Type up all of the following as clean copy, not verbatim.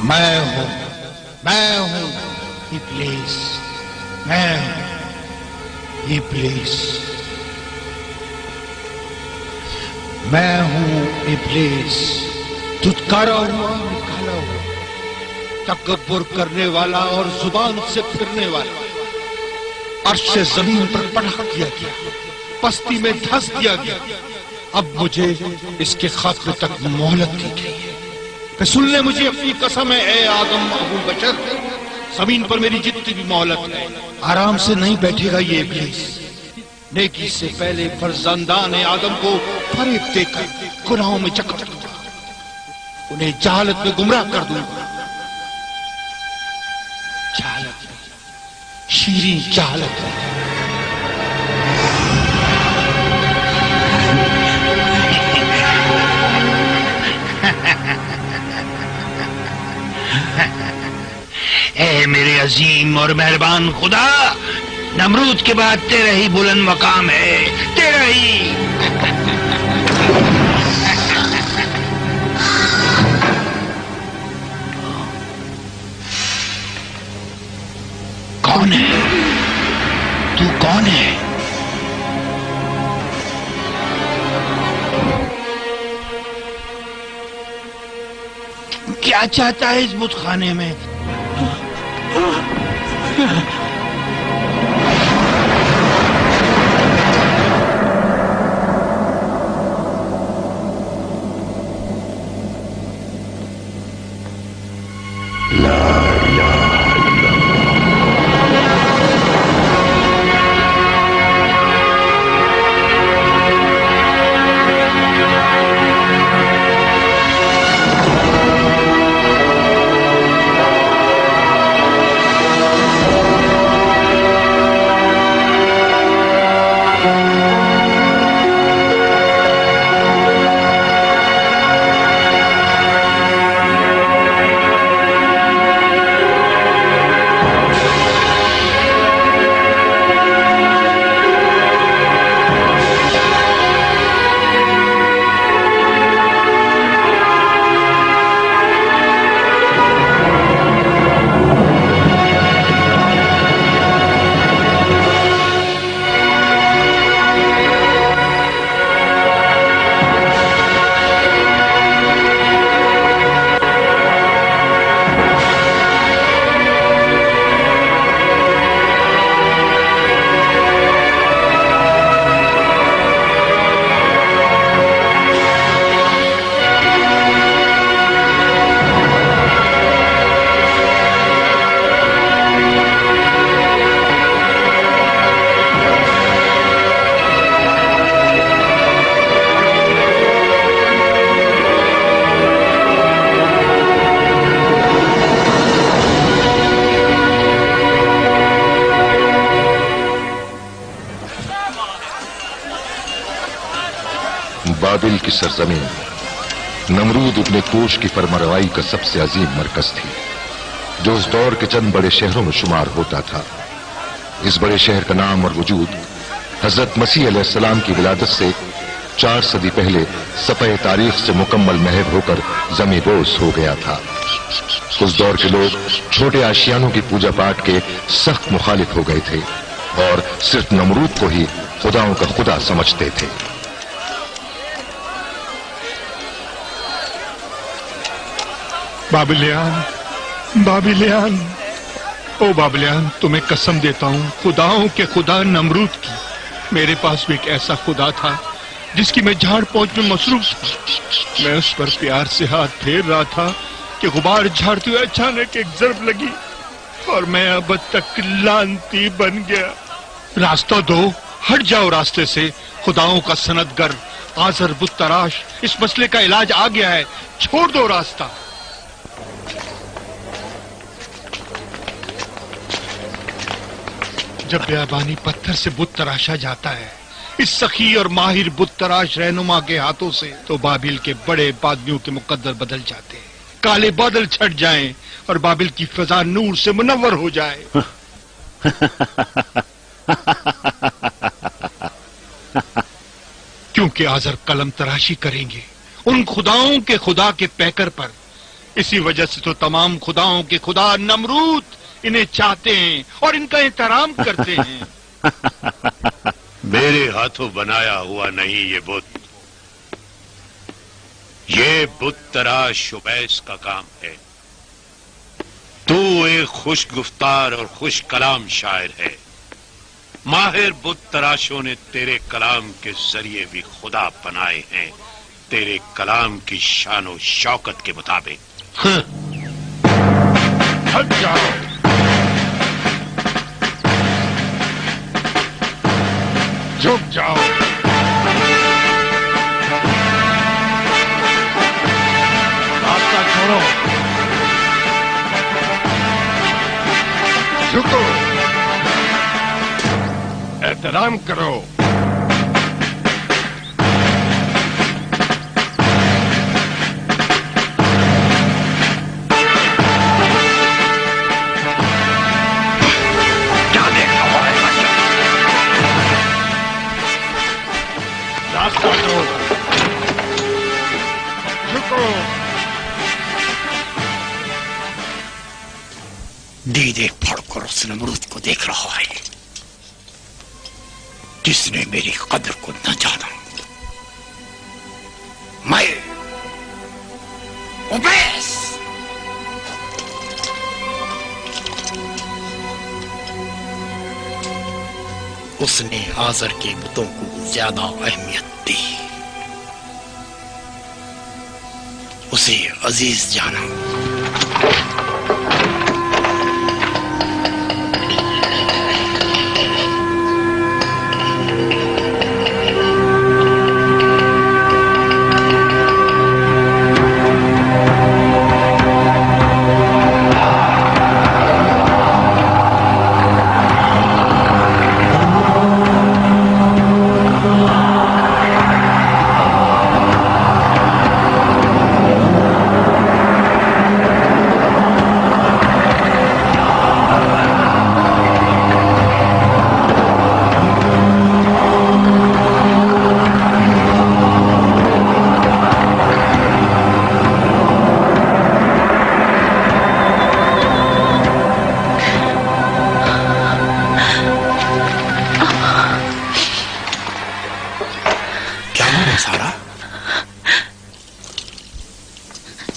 میں ہوں ابلیس، میں ہوں ابلیس، میں ہوں ابلیس، دھتکارا ہوا نکالا ہوا، تکبر کرنے والا اور زبان سے پھرنے والا، عرش سے زمین پر پٹک دیا گیا، پستی میں دھس دیا گیا۔ اب مجھے اس کے خاتمے تک مہلت دی گئی ہے۔ کہ سن لے مجھے اپنی قسم ہے اے آدم ابو بشر، زمین پر میری جتنی بھی مہلت ہے آرام سے نہیں بیٹھے گا یہ ابلیس۔ نیکی سے پہلے فرزندان آدم کو فریب دے کر گناہوں میں جکڑ دوں گا، انہیں جہالت میں گمراہ کر دوں گا، جہالت میں، شیریں جہالت میں۔ اے میرے عظیم اور مہربان خدا، نمرود کے بعد تیرا ہی بلند مقام ہے، تیرا ہی۔ کون ہے تو؟ کون ہے؟ کیا چاہتا ہے اس بت خانے میں؟ بابل کی سرزمین نمرود ابن کوش کی فرمانروائی کا سب سے عظیم مرکز تھی، جو اس دور کے چند بڑے شہروں میں شمار ہوتا تھا۔ اس بڑے شہر کا نام اور وجود حضرت مسیح علیہ السلام کی ولادت سے 4 صدی پہلے صفحہ تاریخ سے مکمل محو ہو کر زمیں بوس ہو گیا تھا۔ اس دور کے لوگ چھوٹے آشیانوں کی پوجا پاٹ کے سخت مخالف ہو گئے تھے اور صرف نمرود کو ہی خداؤں کا خدا سمجھتے تھے۔ بابلیان، او بابلیان، تمہیں قسم دیتا ہوں خداؤں کے خدا نمرود کی، میرے پاس بھی ایک ایسا خدا تھا جس کی میں جھاڑ پوچھ میں مصروف تھا۔ میں اس پر پیار سے ہاتھ پھیر رہا تھا کہ غبار جھاڑتے ہوئے اچانک ایک ضرب لگی اور میں اب تک لانتی بن گیا۔ راستہ دو، ہٹ جاؤ راستے سے، خداؤں کا سندگر آزر بت تراش، اس مسئلے کا علاج آ گیا ہے، چھوڑ دو راستہ۔ جب بیابانی پتھر سے بت تراشا جاتا ہے اس سخی اور ماہر بت تراش رہنما کے ہاتھوں سے، تو بابل کے بڑے بادیوں کے مقدر بدل جاتے ہیں، کالے بادل چھٹ جائیں اور بابل کی فضا نور سے منور ہو جائے۔ کیونکہ آزر قلم تراشی کریں گے ان خداؤں کے خدا کے پیکر پر इसी वजह से तो तमाम खुदाओं के खुदा नमरूद इन्हें चाहते हैं और इनका एहतराम करते हैं। मेरे हाथों बनाया हुआ नहीं ये बुत, ये बुत तराश उबैस का काम है। तू एक खुश गुफ्तार और खुश कलाम शायर है। माहिर बुत तराशों ने तेरे कलाम के जरिए भी खुदा बनाए हैं, तेरे कलाम की शान और शौकत के मुताबिक। हट जाओ। झुक जाओ। रास्ता छोड़ो। झुको। एहतराम करो। रास्ता दो। झुको। दीदे पढ़कर उस नमरूद को देख रहा है जिसने मेरी कदर को न जाना। मैं उबैस उसने आज़र के बुतों को ज्यादा अहमियत दी, उसे अजीज जाना।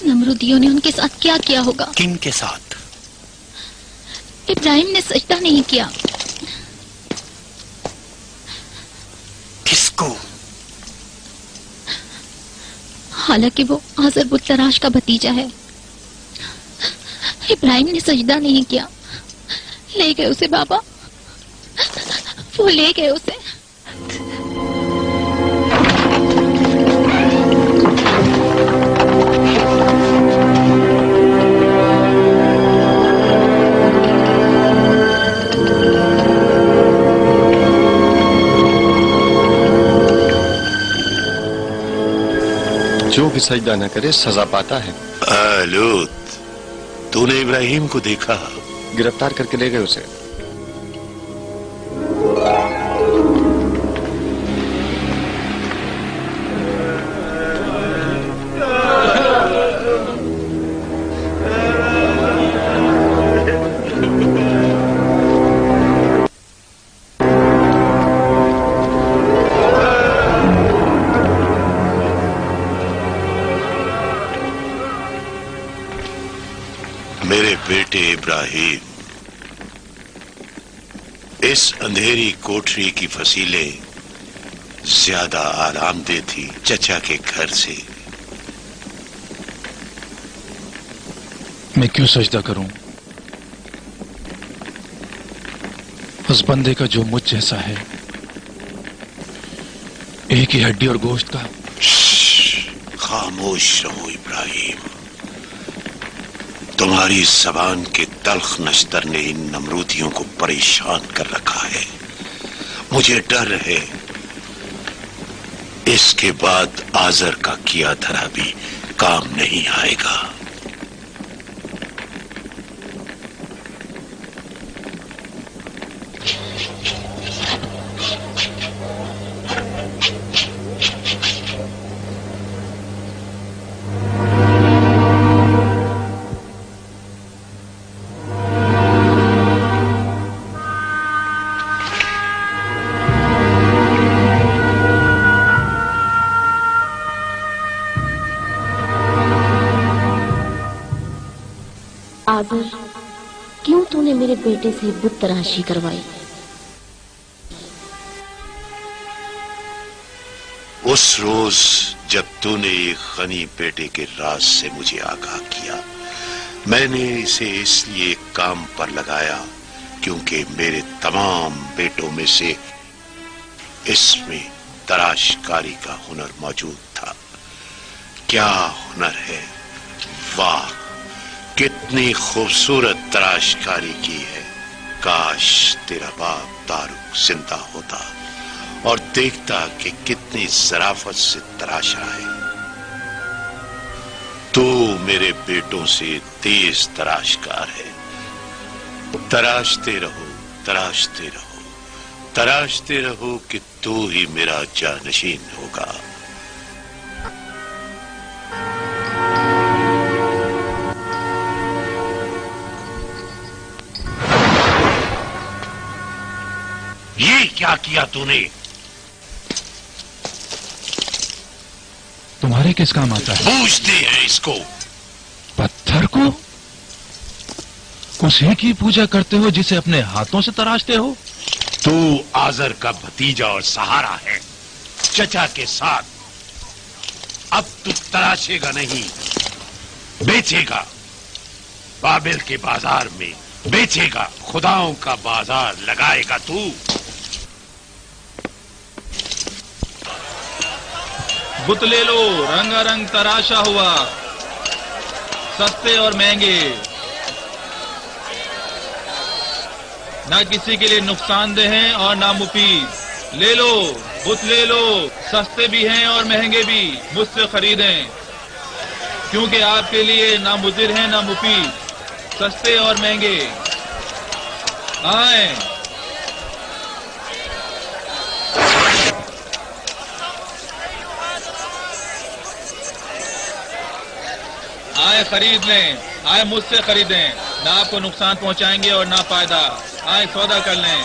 नमरूदियों ने उनके साथ क्या किया होगा? किन के साथ? इब्राहिम ने सजदा नहीं किया। किसको? हालांकि वो आज़र बुत तराश का भतीजा है। इब्राहिम ने सजदा नहीं किया। ले गए उसे बाबा, वो ले गए उसे। जो भी सजदा न करे सजा पाता है। लूत, तूने इब्राहिम को देखा? गिरफ्तार करके ले गए उसे। मेरे बेटे इब्राहिम, इस अंधेरी कोठरी की फसीलें ज्यादा आरामदेह थी चचा के घर से। मैं क्यों सजदा करूं उस बंदे का जो मुझ जैसा है, एक ही हड्डी और गोश्त का। खामोश रहो इब्राहिम, तुम्हारी जबान के तल्ख नश्तर ने इन नमरूदियों को परेशान कर रखा है। मुझे डर है इसके बाद आज़र का किया धरा भी काम नहीं आएगा। आदर, क्यों तूने मेरे बेटे से बुत तराशी करवाई? उस रोज जब तूने एक गनी बेटे के राज से मुझे आगाह किया, मैंने इसे इसलिए काम पर लगाया क्योंकि मेरे तमाम बेटों में से इसमें तराशकारी का हुनर मौजूद था। क्या हुनर है! वाह, कितनी खूबसूरत तराशकारी की है। काश तेरा बाप तारुक जिंदा होता और देखता कि कितनी ज़राफत से तराशा है। तू मेरे बेटों से तेज तराशकार है। तराशते रहो, तराशते रहो, तराशते रहो कि तू ही मेरा जानशीन होगा। ये क्या किया तूने? तुम्हारे किस काम आता है? पूछते हैं इसको। पत्थर को? उसी की पूजा करते हो जिसे अपने हाथों से तराशते हो? तू आजर का भतीजा और सहारा है, चचा के साथ। अब तू तराशेगा नहीं, बेचेगा। बाबिल के बाजार में बेचेगा, खुदाओं का बाजार लगाएगा तू। बुत ले लो, रंगारंग तराशा हुआ, सस्ते और महंगे, ना किसी के लिए नुकसानदेह हैं और ना मुफीद। ले लो, बुत ले लो, सस्ते भी हैं और महंगे भी, मुझसे खरीदें, क्योंकि आपके लिए ना मुजिर हैं ना मुफीद, सस्ते और महंगे। आए, आए खरीद लें, आए मुझसे खरीदें, ना आपको नुकसान पहुंचाएंगे और ना फायदा। आए सौदा कर लें।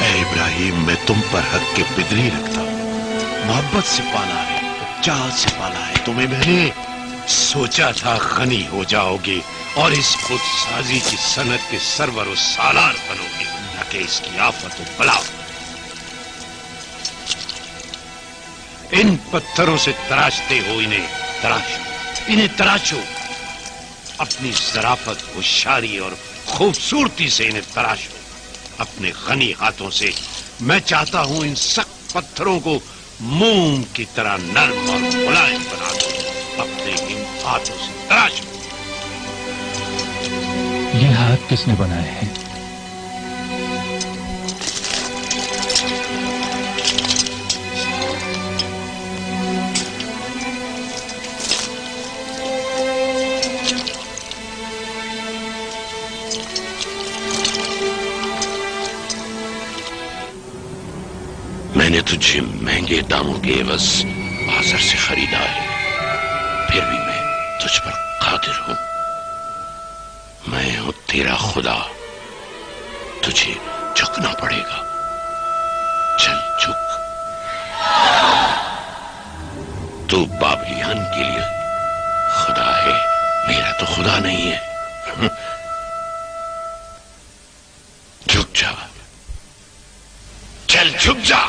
ऐ इब्राहिम, मैं तुम पर हक के बिदरी रखता हूं। मोहब्बत से पाला है, चाहत से पाला है। तुम्हें मैंने सोचा था गनी हो जाओगे और इस खुद साजी की सनत के सरवर और सालार बनोगे, न कि इसकी आफत और बला। इन पत्थरों से तराशते हो, इन्हें तराशो, इन्हें तराशो। अपनी ज़राफत, होशियारी और खूबसूरती से इन्हें तराशो। अपने गनी हाथों से मैं चाहता हूं इन सख्त पत्थरों को मोम की तरह नर्म और मुलायम बना दो। अपने इन हाथों से तराशो। ये हाथ किसने बनाए हैं? मैंने तुझे महंगे दामों के एवज बाजार से खरीदा है, फिर भी मैं तुझ पर कादिर हूं। मैं हूं तेरा खुदा, तुझे झुकना पड़ेगा। चल झुक। तू बाबिलियान के लिए खुदा है, मेरा तो खुदा नहीं है। झुक जा, चल झुक जा।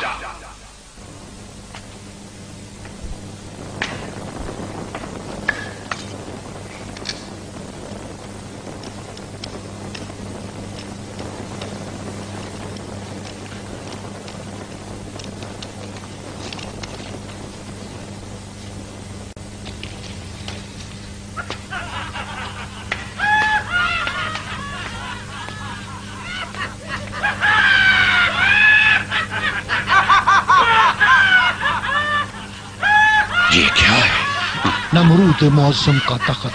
ये क्या है? नमरूद मौसम का तख्त।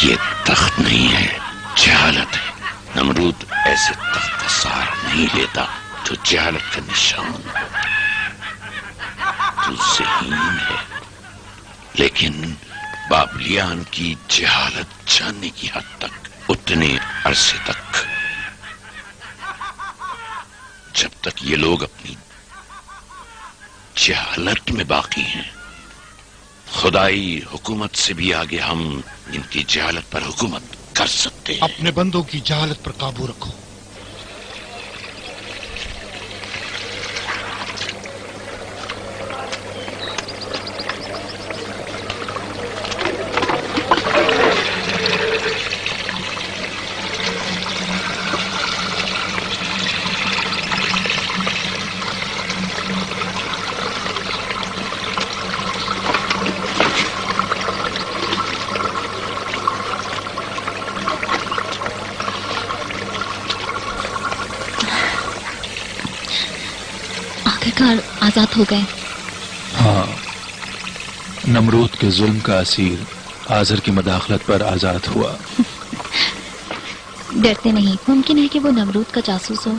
ये तख्त नहीं है, जहालत है। नमरूद ऐसे तख्त का सहारा नहीं लेता जो जहालत का निशान हो। तू ज़हीन लेकिन बाबलियान की जहालत जानने की हद तक, उतने अरसे तक, जब तक ये लोग अपनी जहालत में बाकी हैं, खुदाई हुकूमत से भी आगे हम इनकी जहालत पर हुकूमत कर सकते हैं। अपने बंदों की जहालत पर काबू रखो। आजाद हो गए। हाँ, नमरूद के जुल्म का असीर आजर की मदाखलत पर आजाद हुआ। डरते नहीं? मुमकिन है कि वो नमरूद का जासूस हो।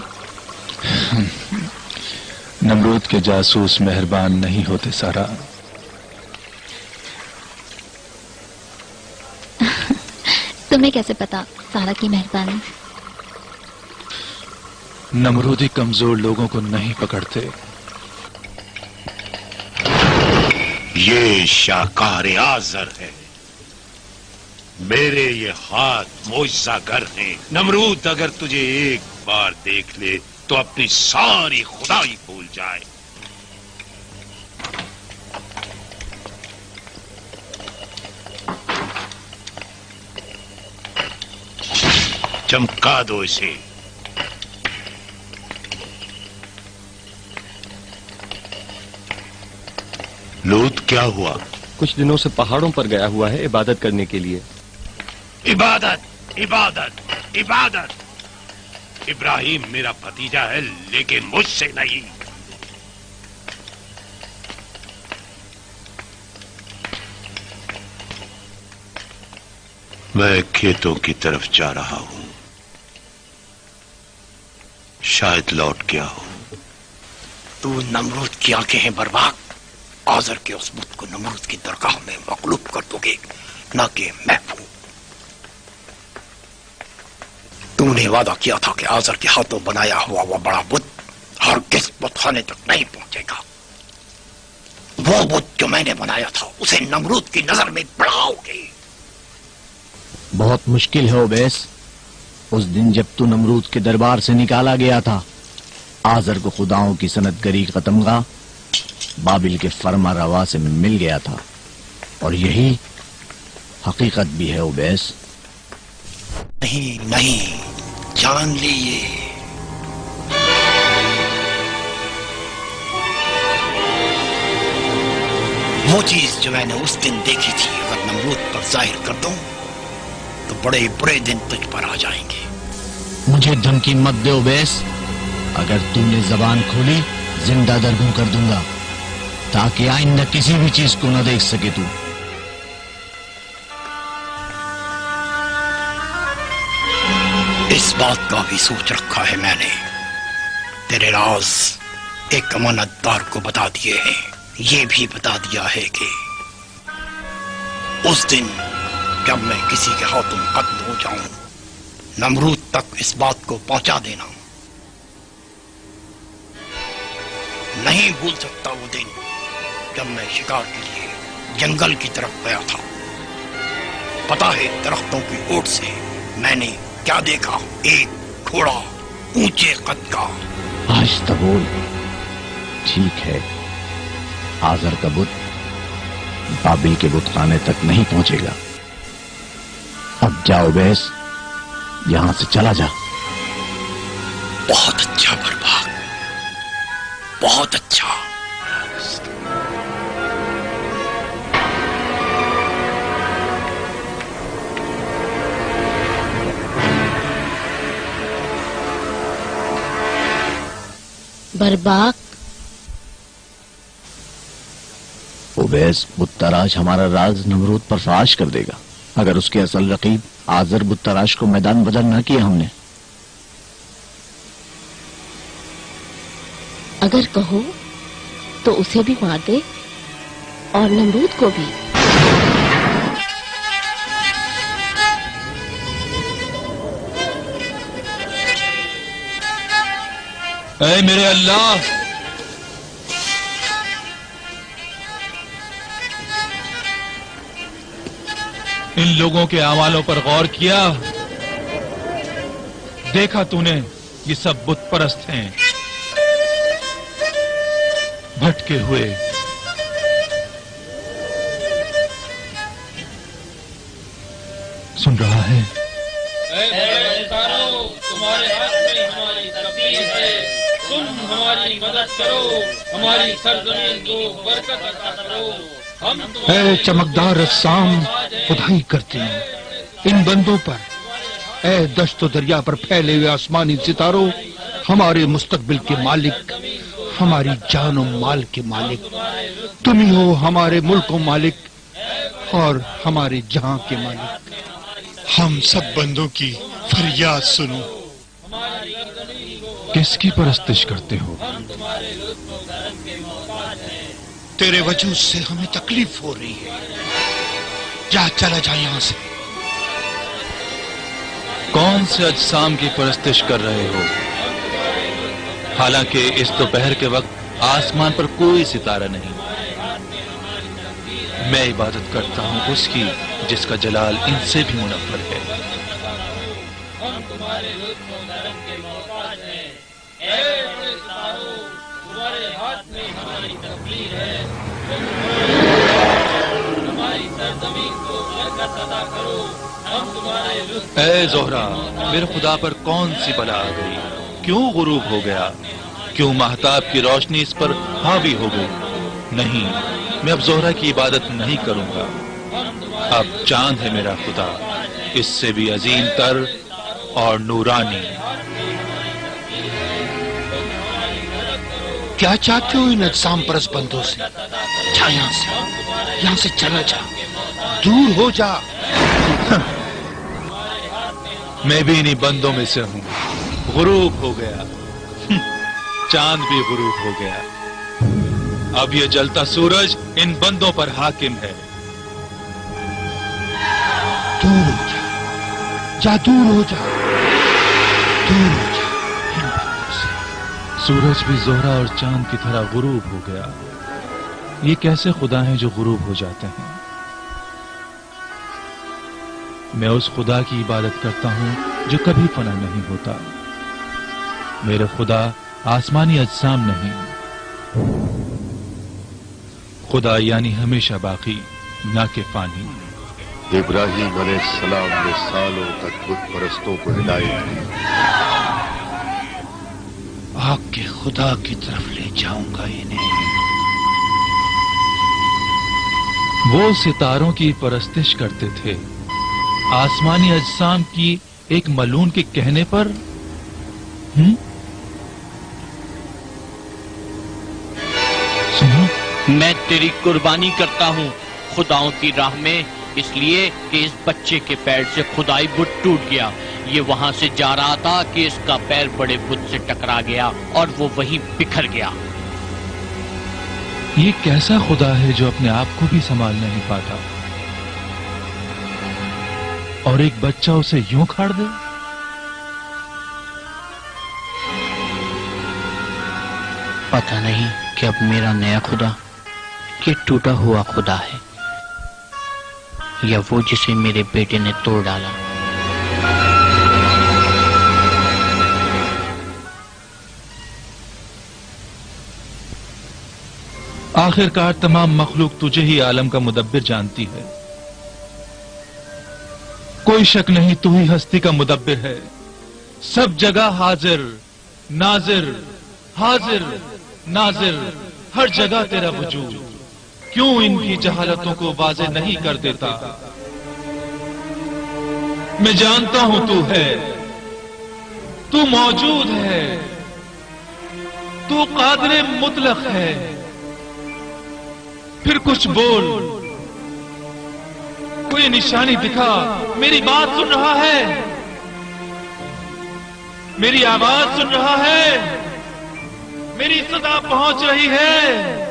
नमरूद के जासूस मेहरबान नहीं होते सारा। तुम्हें कैसे पता सारा की मेहरबानी? नमरूदी कमजोर लोगों को नहीं पकड़ते। ये शाहकार आजर है, मेरे ये हाथ मोइज़ागर हैं। नमरूद अगर तुझे एक बार देख ले तो अपनी सारी खुदाई भूल जाए। चमका दो इसे। लूत क्या हुआ? कुछ दिनों से पहाड़ों पर गया हुआ है इबादत करने के लिए। इबादत, इबादत, इबादत। इब्राहिम मेरा भतीजा है लेकिन मुझसे नहीं। मैं खेतों की तरफ जा रहा हूं, शायद लौट गया हूं। तू नमरूद की आंखें हैं बर्बाद। आजर के उस बुत को नमरूद की दरगाह में मकलूब कर दोगे, ना कि महफूज। तूने वादा किया था कि आजर के हाथों बनाया हुआ वह बड़ा बुत हरगिज़ बुतखाने तक नहीं पहुंचेगा। वो बुत जो मैंने बनाया था उसे नमरूद की नजर में बढ़ाओगे। बहुत मुश्किल है ओबैस। उस दिन जब तू नमरूद के दरबार से निकाला गया था, आजर को खुदाओं की सनतगरी का तमगा बाबिल के फरमा रवा से मिल गया था, और यही हकीकत भी है ओबैस। नहीं नहीं, जान लीजिए, वो चीज जो मैंने उस दिन देखी थी अगर नमरूद पर जाहिर कर दूं तो बड़े बुरे दिन तुझ पर आ जाएंगे। मुझे धमकी मत दे ओबैस। अगर तूने जबान खोली जिंदा दरगूं कर दूंगा, ताकि आइंदा किसी भी चीज को न देख सके तू। इस बात का भी सोच रखा है मैंने। तेरे राज एक अमानतदार को बता दिए हैं। ये भी बता दिया है कि उस दिन जब मैं किसी के हाथों कत्ल हो जाऊं, नमरूद तक इस बात को पहुंचा देना। नहीं भूल सकता वो दिन जब मैं शिकार के लिए जंगल की तरफ गया था। पता है दरख्तों की ओट से मैंने क्या देखा? एक घोड़ा ऊंचे कद का। आज तो बोल। ठीक है, आजर का बुत बाबिल के बुतखाने तक नहीं पहुंचेगा। अब जाओ बैस, यहां से चला जा। बहुत अच्छा बर्बाद, बहुत अच्छा। बर्बाक, ओबैस बुत-तराश हमारा राज नमरूद पर फाश कर देगा अगर उसके असल रकीब आजर बुत-तराश को मैदान बदल न किया हमने। अगर कहो तो उसे भी मार दे और नमरूद को भी। اے میرے اللہ، ان لوگوں کے اعمالوں پر غور کیا، دیکھا تو نے یہ سب بت پرست ہیں، بھٹکے ہوئے، سن رہا ہے؟ تمہارے ہاتھ میں ہماری تقدیر ہے، تم ہماری مدد کرو، ہماری سرزمین کو برکت عطا کرو۔ ہم اے چمکدار اجسام خدائی کرتے ہیں ان بندوں پر، اے دشت و دریا پر پھیلے ہوئے آسمانی ستاروں، ہمارے مستقبل کے مالک، ہماری جان و مال کے مالک، تم ہی ہو ہمارے ملک و مالک اور ہمارے جہاں کے مالک۔ ہم سب بندوں کی فریاد سنو۔ کس کی پرستش کرتے ہو؟ تیرے وجود سے ہمیں تکلیف ہو رہی ہے، جا چلا جا یہاں سے۔ کون سے اجسام کی پرستش کر رہے ہو؟ حالانکہ اس دوپہر کے وقت آسمان پر کوئی ستارہ نہیں۔ میں عبادت کرتا ہوں اس کی جس کا جلال ان سے بھی منور ہے۔ ہم تمہارے لطف و کرم کے محتاج ہیں، اے بڑے ستاروں، تمہارے ہاتھ میں ہماری تقدیر ہے، ہماری سرزمین کو برکت عطا کرو۔ ہم تمہارے لطف اے زہرا، میرے خدا پر کون سی بلا آ گئی؟ کیوں غروب ہو گیا؟ کیوں مہتاب کی روشنی اس پر حاوی ہو گئی؟ نہیں، میں اب زہرا کی عبادت نہیں کروں گا۔ اب چاند ہے میرا خدا، اس سے بھی عظیم تر اور نورانی۔ کیا چاہتے ہو ان اجسام پرست بندوں سے؟ جا یہاں سے چلا جا، دور ہو جا۔ میں بھی انہی بندوں میں سے ہوں۔ غروب ہو گیا، چاند بھی غروب ہو گیا، اب یہ جلتا سورج ان بندوں پر حاکم ہے۔ دور ہو جا، جا دور ہو جا، دور ہو جا ان بندوں سے۔ سورج بھی زہرا اور چاند کی طرح غروب ہو گیا۔ یہ کیسے خدا ہیں جو غروب ہو جاتے ہیں؟ میں اس خدا کی عبادت کرتا ہوں جو کبھی فنا نہیں ہوتا۔ میرے خدا آسمانی اجسام نہیں، خدا یعنی ہمیشہ باقی، نہ کہ فانی۔ ابراہیم علیہ السلام نے سالوں تک بت پرستوں کو ہدایت دی۔ آگ کے خدا کی طرف لے جاؤں گا انہیں۔ وہ ستاروں کی پرستش کرتے تھے، آسمانی اجسام کی ایک ملعون کے کہنے پر۔ سنو، میں تیری قربانی کرتا ہوں خداؤں کی راہ میں، اس لیے کہ اس بچے کے پیر سے خدائی بت ٹوٹ گیا۔ یہ وہاں سے جا رہا تھا کہ اس کا پیر بڑے بت سے ٹکرا گیا اور وہ وہیں بکھر گیا۔ یہ کیسا خدا ہے جو اپنے آپ کو بھی سنبھال نہیں پاتا اور ایک بچہ اسے یوں کھاڑ دے؟ پتہ نہیں کہ اب میرا نیا خدا یہ ٹوٹا ہوا خدا ہے یا وہ جسے میرے بیٹے نے توڑ ڈالا۔ آخرکار تمام مخلوق تجھے ہی عالم کا مدبر جانتی ہے۔ کوئی شک نہیں تو ہی ہستی کا مدبر ہے، سب جگہ حاضر ناظر، حاضر ناظر، ہر جگہ تیرا وجود۔ کیوں ان کی جہالتوں کو واضح نہیں کر دیتا؟ میں جانتا ہوں تو ہے، تو موجود ہے، تو قادر مطلق ہے۔ پھر کچھ بول، کوئی نشانی دکھا۔ میری بات سن رہا ہے؟ میری آواز سن رہا ہے؟ میری صدا پہنچ رہی ہے؟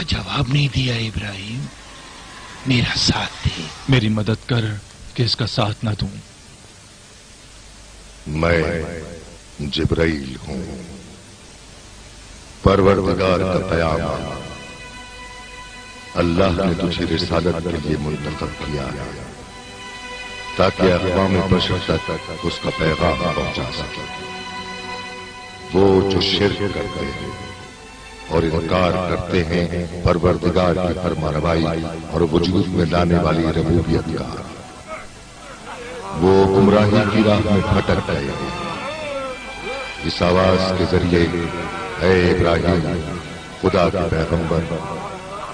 जवाब नहीं दिया इब्राहिम? मेरा साथ दे। मेरी मदद कर कि इसका साथ न दूं। मैं जिब्राइल हूं, परवरदिगार का पैगाम अल्लाह ने तुझे रिसालत के लिए मुंतखब किया है ताकि अक़वाम बशर तक उसका पैगाम पहुंचा सके। वो जो शिर्क करते हैं और इनकार करते हैं परवरदिगार की फरमारवाई और वजूद में लाने वाली रबूबियत का, वो गुमराही की राह में भटक गए हैं। इस आवाज के जरिए ऐ इब्राहिम, खुदा के पैगंबर,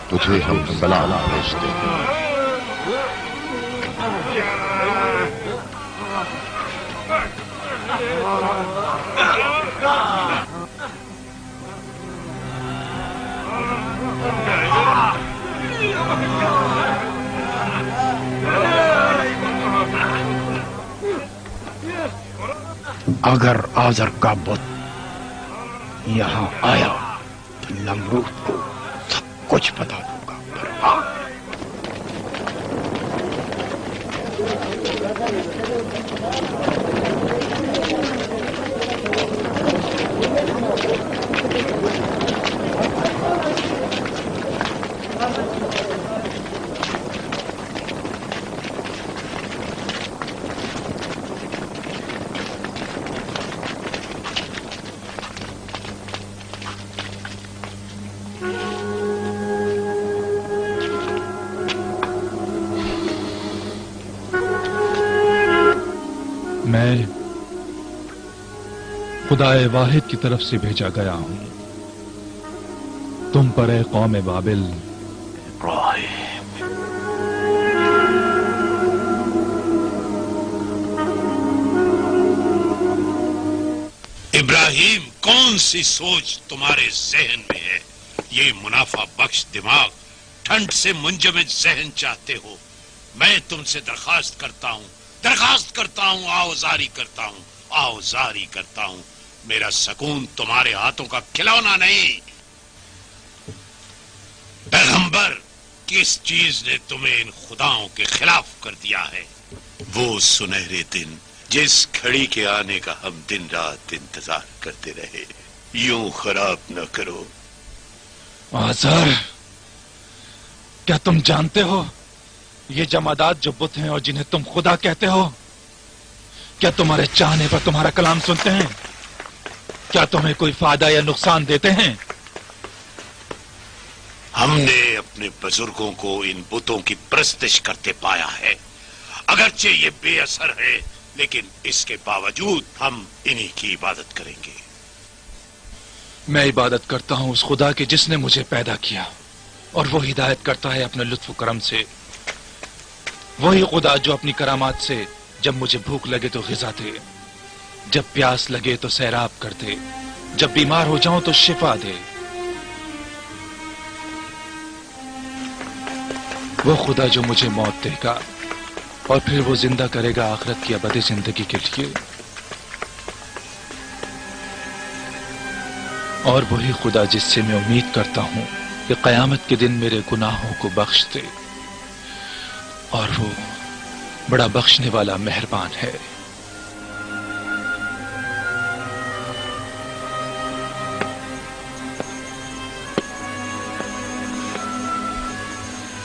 तुझे हम सलाम भेजते हैं। अगर आजर का बुत यहाँ आया तो नमरूद को सब कुछ बता दूंगा। मैं खुदाए वाहिद की तरफ से भेजा गया हूं तुम पर, ए कौम बाबिल। इब्राहिम, कौन सी सोच तुम्हारे जहन में है? ये मुनाफा बख्श दिमाग, ठंड से मुंजमद जहन चाहते हो? मैं तुमसे दरखास्त करता हूं, आओजारी करता हूं। मेरा सकून तुम्हारे हाथों का खिलौना नहीं। पैगंबर, किस चीज ने तुम्हें इन खुदाओं के खिलाफ कर दिया है? वो सुनहरे दिन जिस घड़ी के आने का हम दिन रात इंतजार करते रहे, यूं खराब न करो। आज़र, क्या तुम जानते हो ये जमादात जो बुत हैं और जिन्हें तुम खुदा कहते हो, क्या तुम्हारे चाहने पर तुम्हारा कलाम सुनते हैं? क्या तुम्हें कोई फायदा या नुकसान देते हैं? हमने अपने बुजुर्गों को इन बुतों की परस्तिश करते पाया है। अगरचे ये बेअसर है, लेकिन इसके बावजूद हम इन्हीं की इबादत करेंगे। मैं इबादत करता हूं उस खुदा की जिसने मुझे पैदा किया, और वो हिदायत करता है अपने लुत्फ करम से। वही खुदा जो अपनी करामात से जब मुझे भूख लगे तो ग़िज़ा दे, जब प्यास लगे तो सैराब कर दे, जब बीमार हो जाऊं तो शिफा दे। वो खुदा जो मुझे मौत देगा और फिर वो जिंदा करेगा आखिरत की अबदी जिंदगी के लिए। और वही खुदा जिससे मैं उम्मीद करता हूं कि क़यामत के दिन मेरे गुनाहों को बख्श दे, और वो बड़ा बख्शने वाला मेहरबान है।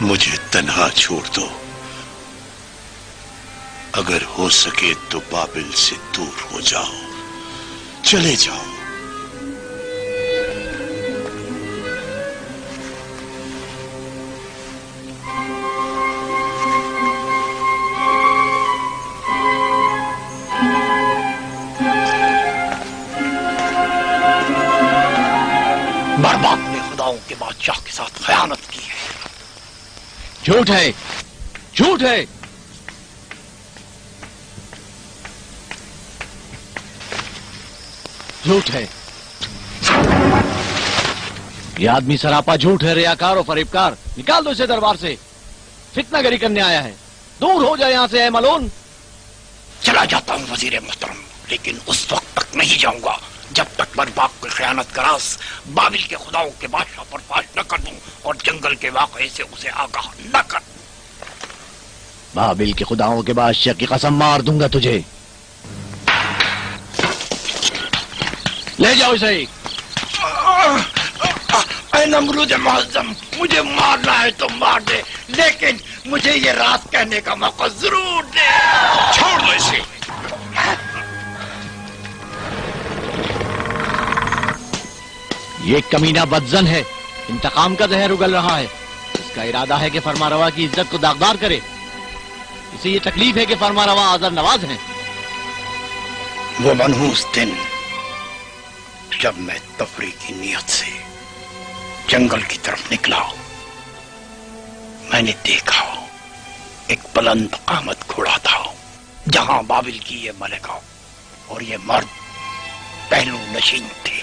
मुझे तन्हा छोड़ दो, अगर हो सके तो बाबिल से दूर हो जाओ, चले जाओ। बर्बाद ने खुदाओं के बादशाह के साथ खयानत की है। झूठ है, झूठ है। झूठ है। ये आदमी सरापा झूठ है, रियाकार और फरेबकार। निकाल दो इसे दरबार से, फितनागरी करने आया है। दूर हो जाए यहां से, है मलोन। चला जाता हूं वजीर मोहतरम, लेकिन उस वक्त तक नहीं जाऊंगा जब तक बर्बाद की खयानत का राज बाबिल के खुदाओं के बादशाह पर फाश न कर दूं और जंगल के वाक़े से उसे आगाह न कर। बाबिल के खुदाओं के बादशाह की कसम मार दूंगा तुझे। ले जाओ इसे। ऐ नमरूद मुअज़्ज़म, मुझे मारना है तो मार दे, लेकिन मुझे ये रात कहने का मौका जरूर दे। छोड़ दो इसे। ये कमीना बदजन है, इंतकाम का जहर उगल रहा है। इसका इरादा है कि फरमारवा की इज्जत को दागदार करे। इसे ये तकलीफ है कि फरमारवा आज़र नवाज हैं। वो मनहूस दिन जब मैं तफरी की नियत से जंगल की तरफ निकला, मैंने देखा एक बुलंद कामत घोड़ा था जहां बाबिल की ये मलिका और ये मर्द पहलू नशीन थे।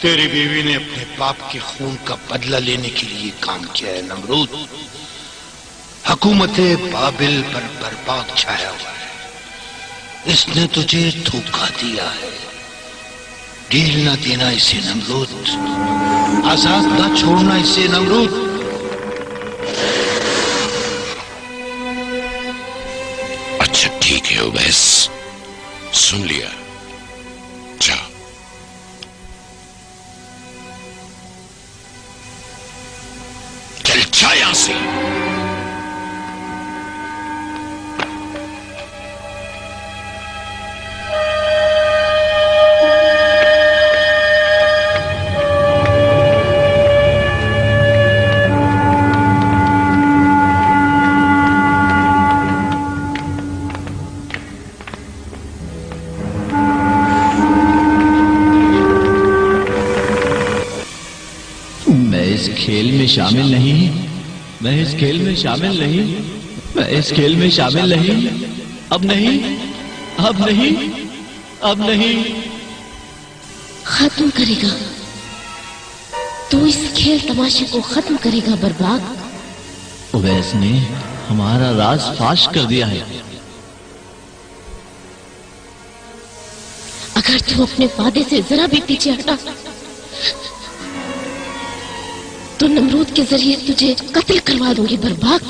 तेरी बीवी ने अपने बाप के खून का बदला लेने के लिए काम किया है नमरूद। हुकूमत बाबिल पर बर्बाद छाया हुआ है। इसने तुझे धोखा दिया है। ढील ना देना इसे नमरूद, आजाद ना छोड़ना इसे नमरूद। अच्छा ठीक है उवैस, सुन लिया। जा। चल जा यहां से। खेल में शामिल नहीं, मैं इस खेल में शामिल नहीं, मैं इस खेल में शामिल नहीं, अब नहीं, अब नहीं, अब नहीं। खत्म करेगा तू इस खेल तमाशे को, खत्म करेगा बर्बाद। उवैस ने हमारा राज फाश कर दिया है। अगर तू अपने वादे से जरा भी पीछे हटा तो नमरूद के जरिए तुझे कत्ल करवा दूंगी बर्बाद।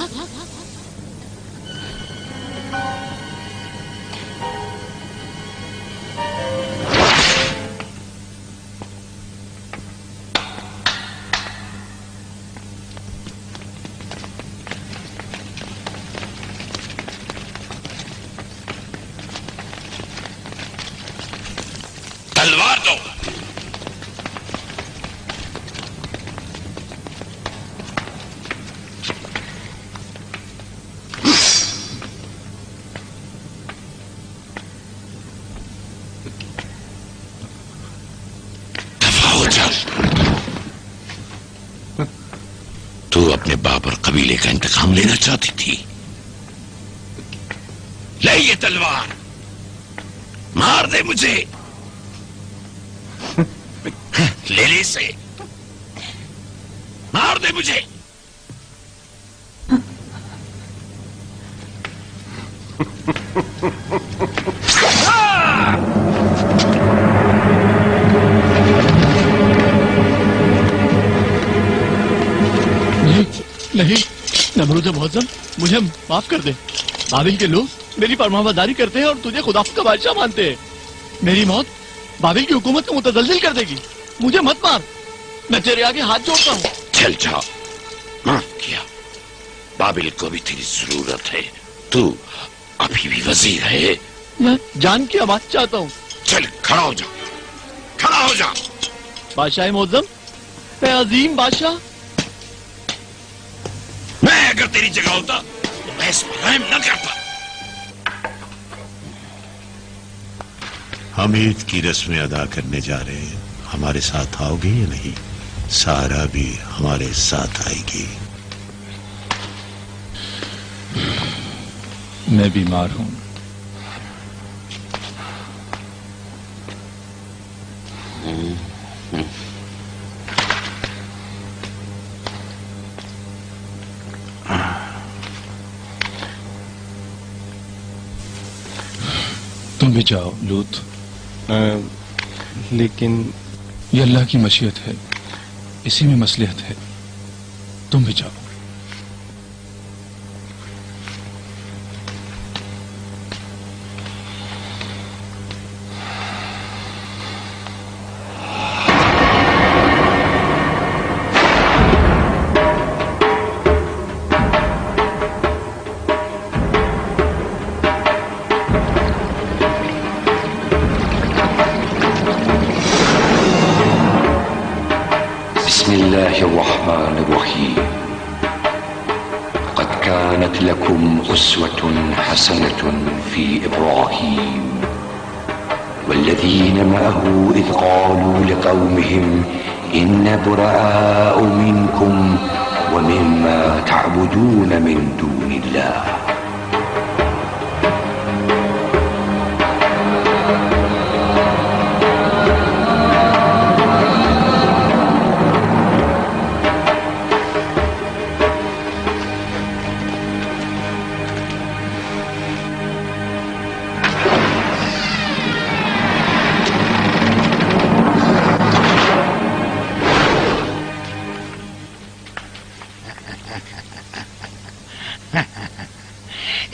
तलवार दो। तू अपने बाप और कबीले का इंतकाम लेना चाहती थी। ले ये तलवार, मार दे मुझे। ले ले इसे, मार दे मुझे। नहीं नमरूद मुअज़्ज़म, मुझे माफ कर दे। बाबिल के लोग मेरी फरमाबरदारी करते हैं और तुझे खुदा का बादशाह मानते हैं। मेरी मौत बाबिल की हुकूमत को मुतज़लज़िल कर देगी। मुझे मत मार, मैं तेरे आगे हाथ जोड़ता हूँ। चल जाओ, माफ किया। बाबिल को भी तेरी जरूरत है। तू अभी भी वजीर है। मैं जान की आवाज चाहता हूँ। चल खड़ा हो जा, खड़ा हो जा। बादशाह मुअज़्ज़म, मैं अजीम बादशाह। मैं अगर तेरी जगह होता तो मैं इस पर रहम न करता। हम ईद की रस्में अदा करने जा रहे हैं, हमारे साथ आओगे या नहीं? सारा भी हमारे साथ आएगी। मैं बीमार हूं। तुम भी जाओ लूत। لیکن یہ اللہ کی مشیت ہے، اسی میں مصلحت ہے، تم بھی جاؤ۔ بسم الله الرحمن الرحيم قد كانت لكم أسوة حسنة في إبراهيم والذين معه إذ قالوا لقومهم إنا براء منكم ومما تعبدون من دون الله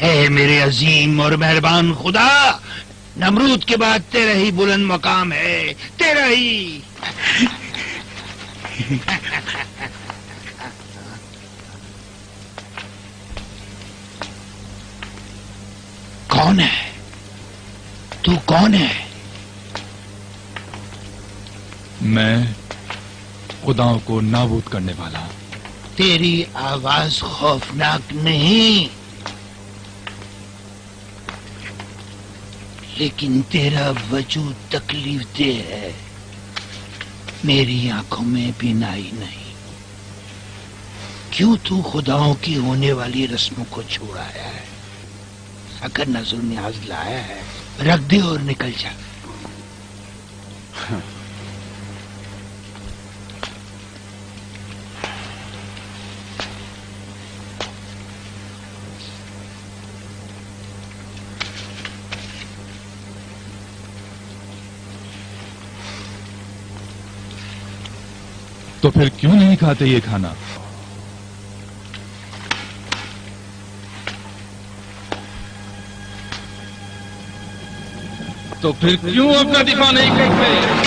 اے میرے عظیم اور مہربان خدا، نمرود کے بعد تیرا ہی بلند مقام ہے، تیرا ہی۔ کون ہے تو؟ کون ہے؟ میں خداؤں کو نابود کرنے والا ہوں۔ تیری آواز خوفناک نہیں، لیکن تیرا وجود تکلیف دہ ہے۔ میری آنکھوں میں بینائی نہیں۔ کیوں تو خداؤں کی ہونے والی رسموں کو چھوڑایا ہے؟ اگر نظر نیاز لایا ہے رکھ دے اور نکل جا۔ تو پھر کیوں نہیں کھاتے یہ کھانا؟ تو پھر کیوں اپنا دفاع نہیں کرتے؟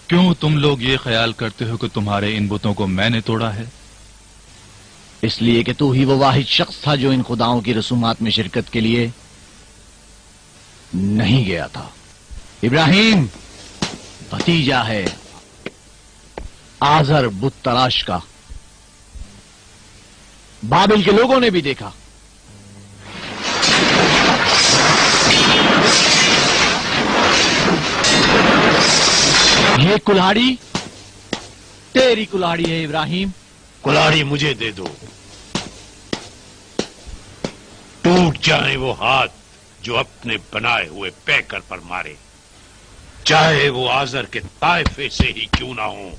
کیوں تم لوگ یہ خیال کرتے ہو کہ تمہارے ان بتوں کو میں نے توڑا ہے؟ اس لیے کہ تو ہی وہ واحد شخص تھا جو ان خداؤں کی رسومات میں شرکت کے لیے نہیں گیا تھا۔ ابراہیم بھتیجا ہے آزر بت تراش کا۔ بابل کے لوگوں نے بھی دیکھا۔ یہ کلاڑی تیری کلاڑی ہے ابراہیم۔ کلاڑی مجھے دے دو، ٹوٹ جائیں وہ ہاتھ جو اپنے بنائے ہوئے پیکر پر مارے، چاہے وہ آزر کے طائفے سے ہی کیوں نہ ہوں۔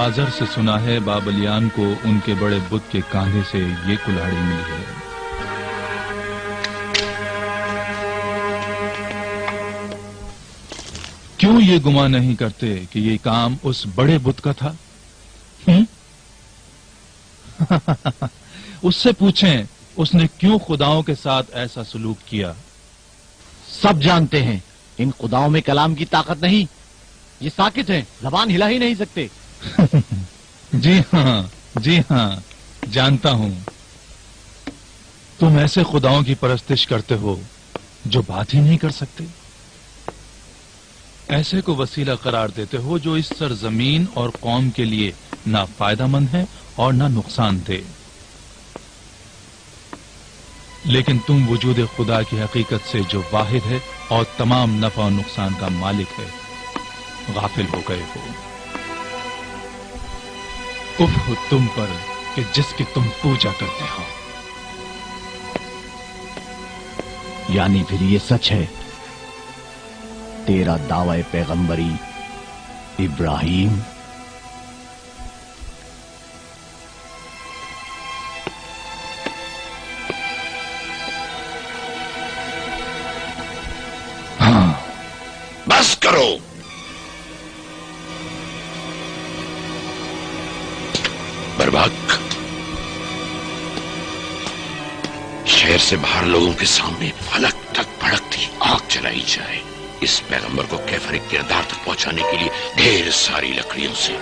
آزر سے سنا ہے بابلیان کو ان کے بڑے بت کے کاندھے سے یہ کلاڑی ملی ہے۔ کیوں یہ گمان نہیں کرتے کہ یہ کام اس بڑے بت کا تھا؟ اس سے پوچھیں اس نے کیوں خداؤں کے ساتھ ایسا سلوک کیا؟ سب جانتے ہیں ان خداؤں میں کلام کی طاقت نہیں، یہ ساکت ہیں، زبان ہلا ہی نہیں سکتے۔ جی ہاں جانتا ہوں۔ تم ایسے خداؤں کی پرستش کرتے ہو جو بات ہی نہیں کر سکتے۔ ایسے کو وسیلہ قرار دیتے ہو جو اس سرزمین اور قوم کے لیے نہ فائدہ مند ہے اور نہ نقصان دہ، لیکن تم وجود خدا کی حقیقت سے جو واحد ہے اور تمام نفع و نقصان کا مالک ہے غافل ہو گئے ہو۔ اف ہو تم پر کہ جس کی تم پوجا کرتے ہو۔ یعنی پھر یہ سچ ہے، تیرا دعوی پیغمبری ابراہیم بس کرو، برباک شہر سے باہر لوگوں کے سامنے فلک تک بھڑکتی آگ جلائی جائے، اس پیغمبر کو کیفر کردار تک پہنچانے کے لیے ڈھیر ساری لکڑیوں سے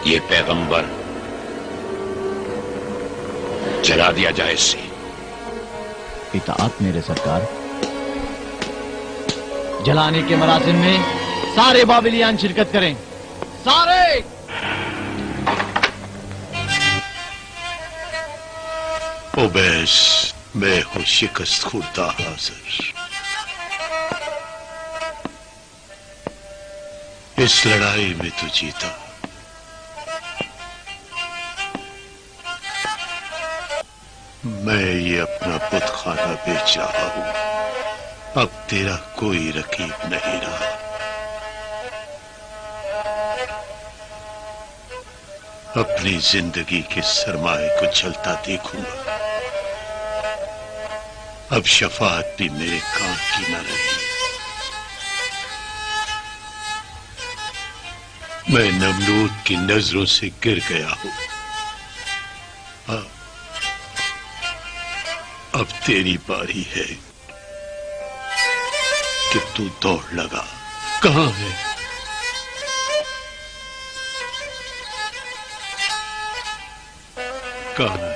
یہ پیغمبر جلا دیا جائے اسے۔ اطاعت میرے سرکار۔ جلانے کے مراسم میں سارے بابلیان شرکت کریں، سارے۔ اوبیس، میں ہوں شکست خوردہ حاضر، اس لڑائی میں تو جیتا، میں یہ اپنا بت خانہ بیچ رہا ہوں، اب تیرا کوئی رقیب نہیں رہا۔ اپنی زندگی کے سرمایے کو جلتا دیکھوں گا، اب شفاعت بھی میرے کام کی نہ رہی۔ میں نمرود کی نظروں سے گر گیا ہوں، اب تیری باری ہے کہ تو دوڑ لگا۔ کہاں ہے؟ کہاں ہے؟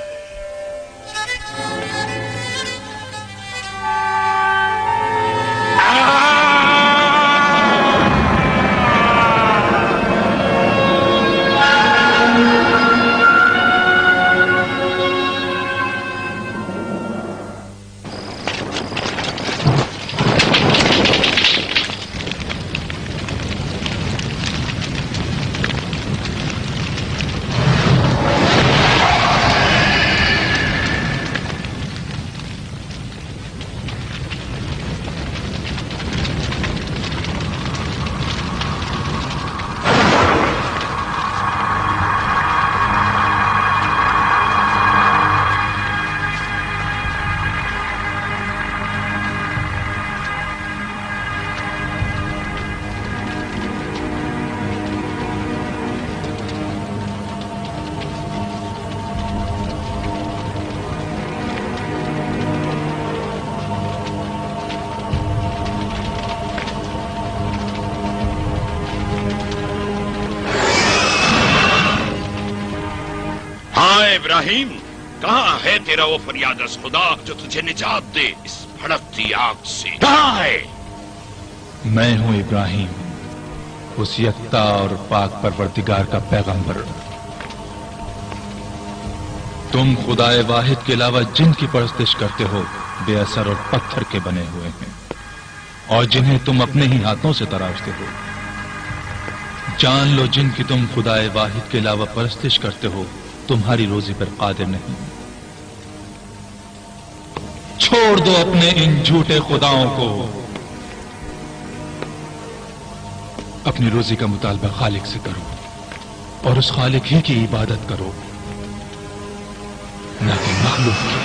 ابراہیم، کہاں ہے تیرا وہ فریاد از خدا جو تجھے نجات دے اس بھڑکتی آگ سے؟ کہاں ہے؟ میں ہوں ابراہیم، اس یکتا اور پاک پروردگار کا پیغمبر۔ تم خدا واحد کے علاوہ جن کی پرستش کرتے ہو بے اثر اور پتھر کے بنے ہوئے ہیں، اور جنہیں تم اپنے ہی ہاتھوں سے تراشتے ہو۔ جان لو جن کی تم خدا واحد کے علاوہ پرستش کرتے ہو تمہاری روزی پر قادر نہیں۔ چھوڑ دو اپنے ان جھوٹے خداؤں کو، اپنی روزی کا مطالبہ خالق سے کرو اور اس خالق ہی کی عبادت کرو، نہ کہ مخلوق کی۔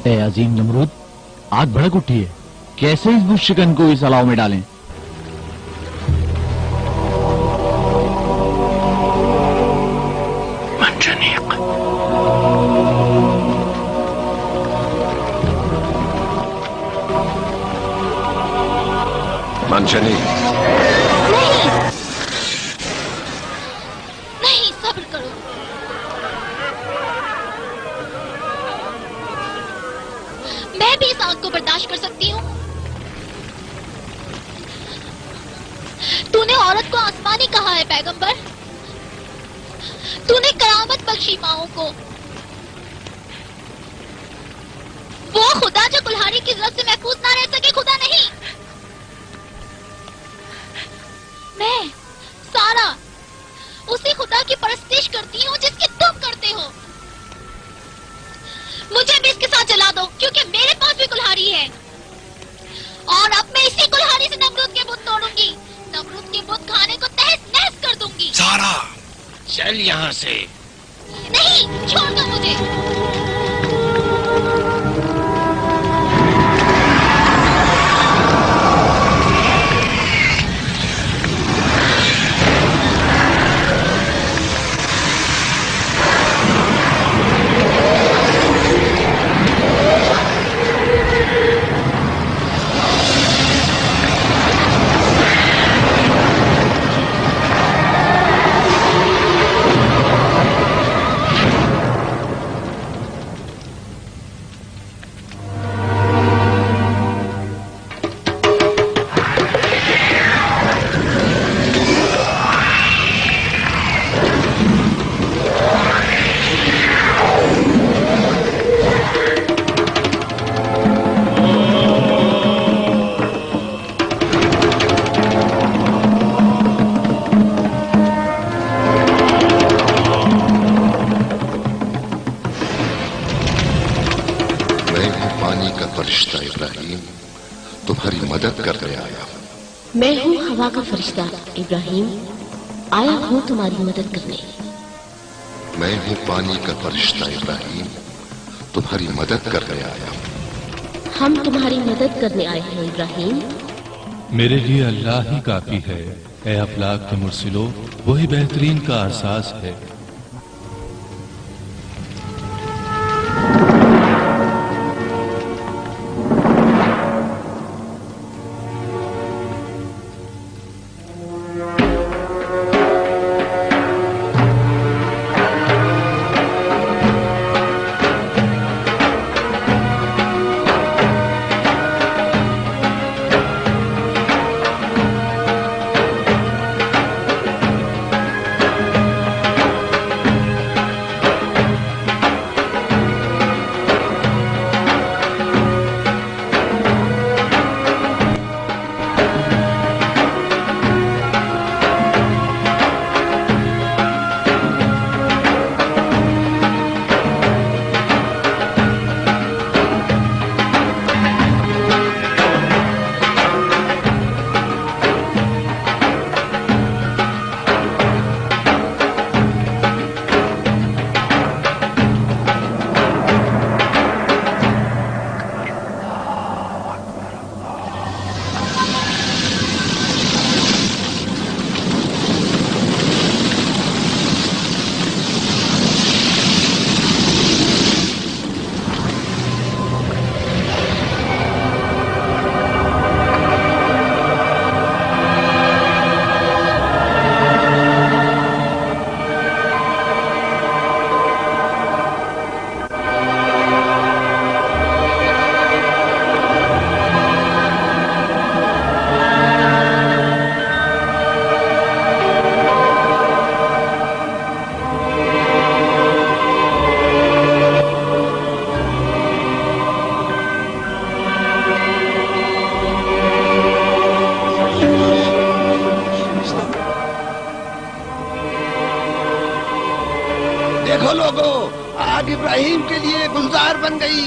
اے عظیم نمرود، آگ بھڑک اٹھی ہے، کیسے اس بت شکن کو اس الاؤ میں ڈالیں؟ मंशनी, नहीं, सब्र करो। मैं भी इस आग को बर्दाश्त कर सकती हूँ। तूने औरत को आसमानी कहा है पैगंबर। तूने करामत बख्शी माओं को। वो खुदा जो कुल्हाड़ी की जद से महफूज ना रह सके खुदा नहीं। मैं सारा उसी खुदा की परस्तिश करती हूँ जिसकी तुम करते हो। मुझे भी इसके साथ जला दो क्योंकि मेरे पास भी कुल्हाड़ी है और अब मैं इसी कुल्हाड़ी से नमरूद के बुत तोड़ूंगी। नमरूद के बुत खाने को तहस नहस कर दूंगी। सारा चल यहाँ से। नहीं, छोड़ दो मुझे। मैं हूँ हवा का फरिश्ता इब्राहिम, आया हूँ तुम्हारी मदद करने। मैं हूँ पानी का फरिश्ता इब्राहिम, तुम्हारी मदद करने आया हूँ। हम तुम्हारी मदद करने आए हैं इब्राहिम। मेरे लिए अल्लाह ही काफी है। ए अफलाक के मुर्सिलो, वही बेहतरीन का एहसास है। देखो लोगों, आग इब्राहिम के लिए गुलजार बन गई।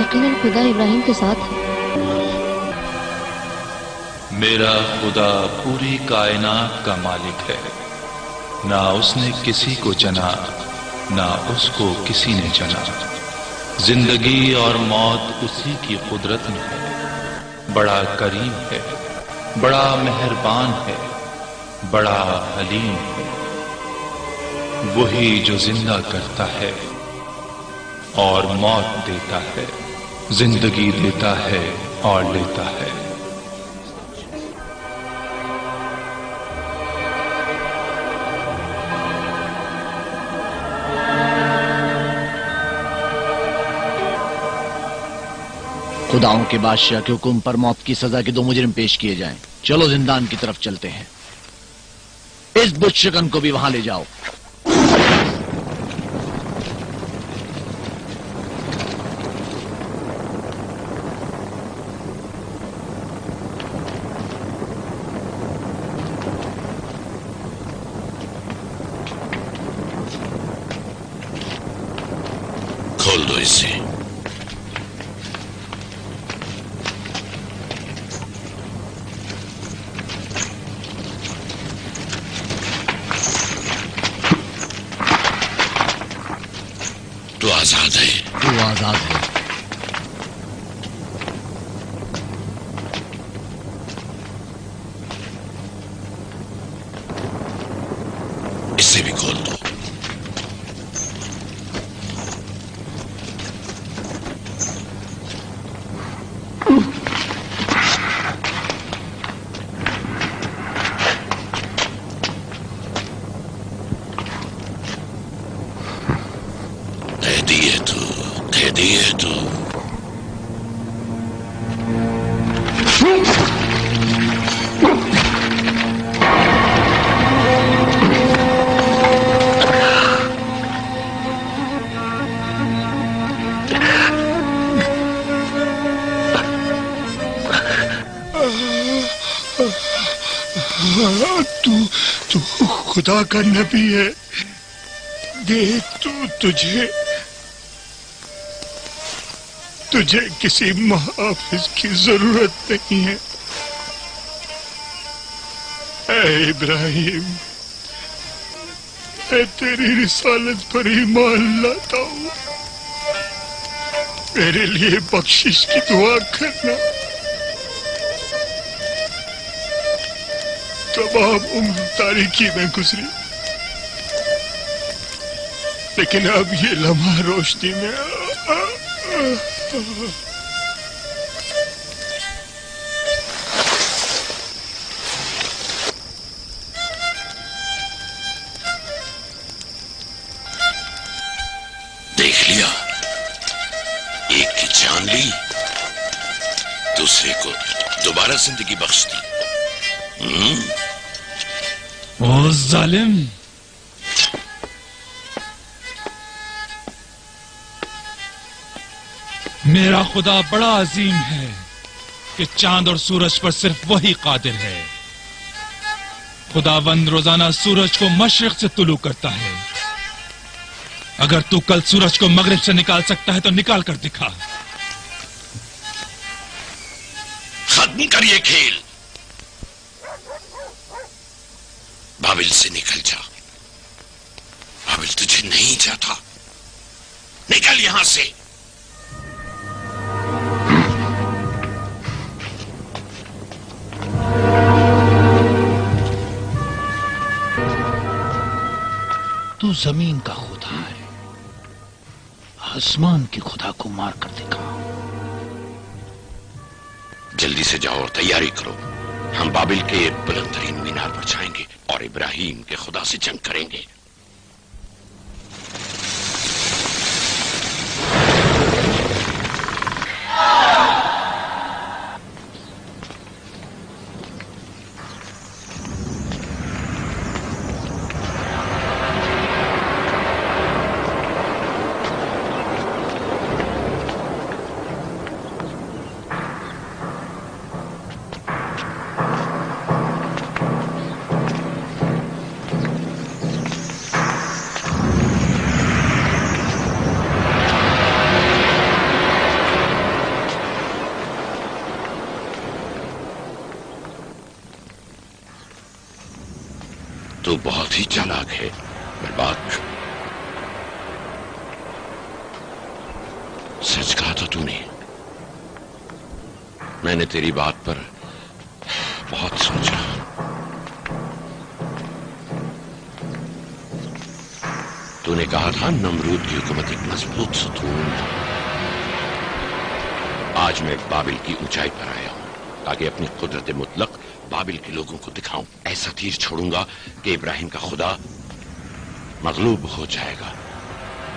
यकीनन खुदा इब्राहिम के साथ है। मेरा खुदा पूरी कायनात का मालिक है। ना उसने किसी को जना, ना उसको किसी ने जना। जिंदगी और मौत उसी की कुदरत में है। बड़ा करीम है, बड़ा मेहरबान है, बड़ा हलीम है। वही जो जिंदा करता है और मौत देता है, जिंदगी देता है और लेता है। خداؤں کے بادشاہ کے حکم پر موت کی سزا کے 2 مجرم پیش کیے جائیں. چلو زندان کی طرف چلتے ہیں. اس بت شکن کو بھی وہاں لے جاؤ. کھول دو اسے. تو آزاد ہے. تو آزاد ہے. اسے بھی کھول دو. قیدی ہے تو تو خدا کا نبی ہے. دیکھ تجھے کسی محافظ کی ضرورت نہیں ہے. اے ابراہیم، میں تیری رسالت پر ایمان لاتا ہوں. میرے لیے بخشش کی دعا کرنا. تمام عمر تاریکی میں گزری، لیکن اب یہ لمحہ روشنی میں دیکھ لیا. ایک کی جان لی، دوسرے کو دوبارہ زندگی بخش دی. او ظالم، میرا خدا بڑا عظیم ہے کہ چاند اور سورج پر صرف وہی قادر ہے. خداوند روزانہ سورج کو مشرق سے طلوع کرتا ہے. اگر تو کل سورج کو مغرب سے نکال سکتا ہے تو نکال کر دکھا. ختم کر یہ کھیل. بابل سے نکل جا. بابل تجھے نہیں چاہتا. نکل یہاں سے. تو زمین کا خدا ہے، آسمان کے خدا کو مار کر دکھا. جلدی سے جاؤ اور تیاری کرو. ہم بابل کے بلند ترین مینار پر جائیں گے اور ابراہیم کے خدا سے جنگ کریں گے. تو بہت ہی چالاک ہے برباد. سچ کہا تھا تو نے. میں نے تیری بات پر بہت سوچا. تو نے کہا تھا نمرود کی حکومت ایک مضبوط ستون. آج میں بابل کی اونچائی پر آیا ہوں تاکہ اپنی قدرت مطلق بابل کے لوگوں کو دکھاؤں. ایسا تیر چھوڑوں گا کہ ابراہیم کا خدا مغلوب ہو جائے گا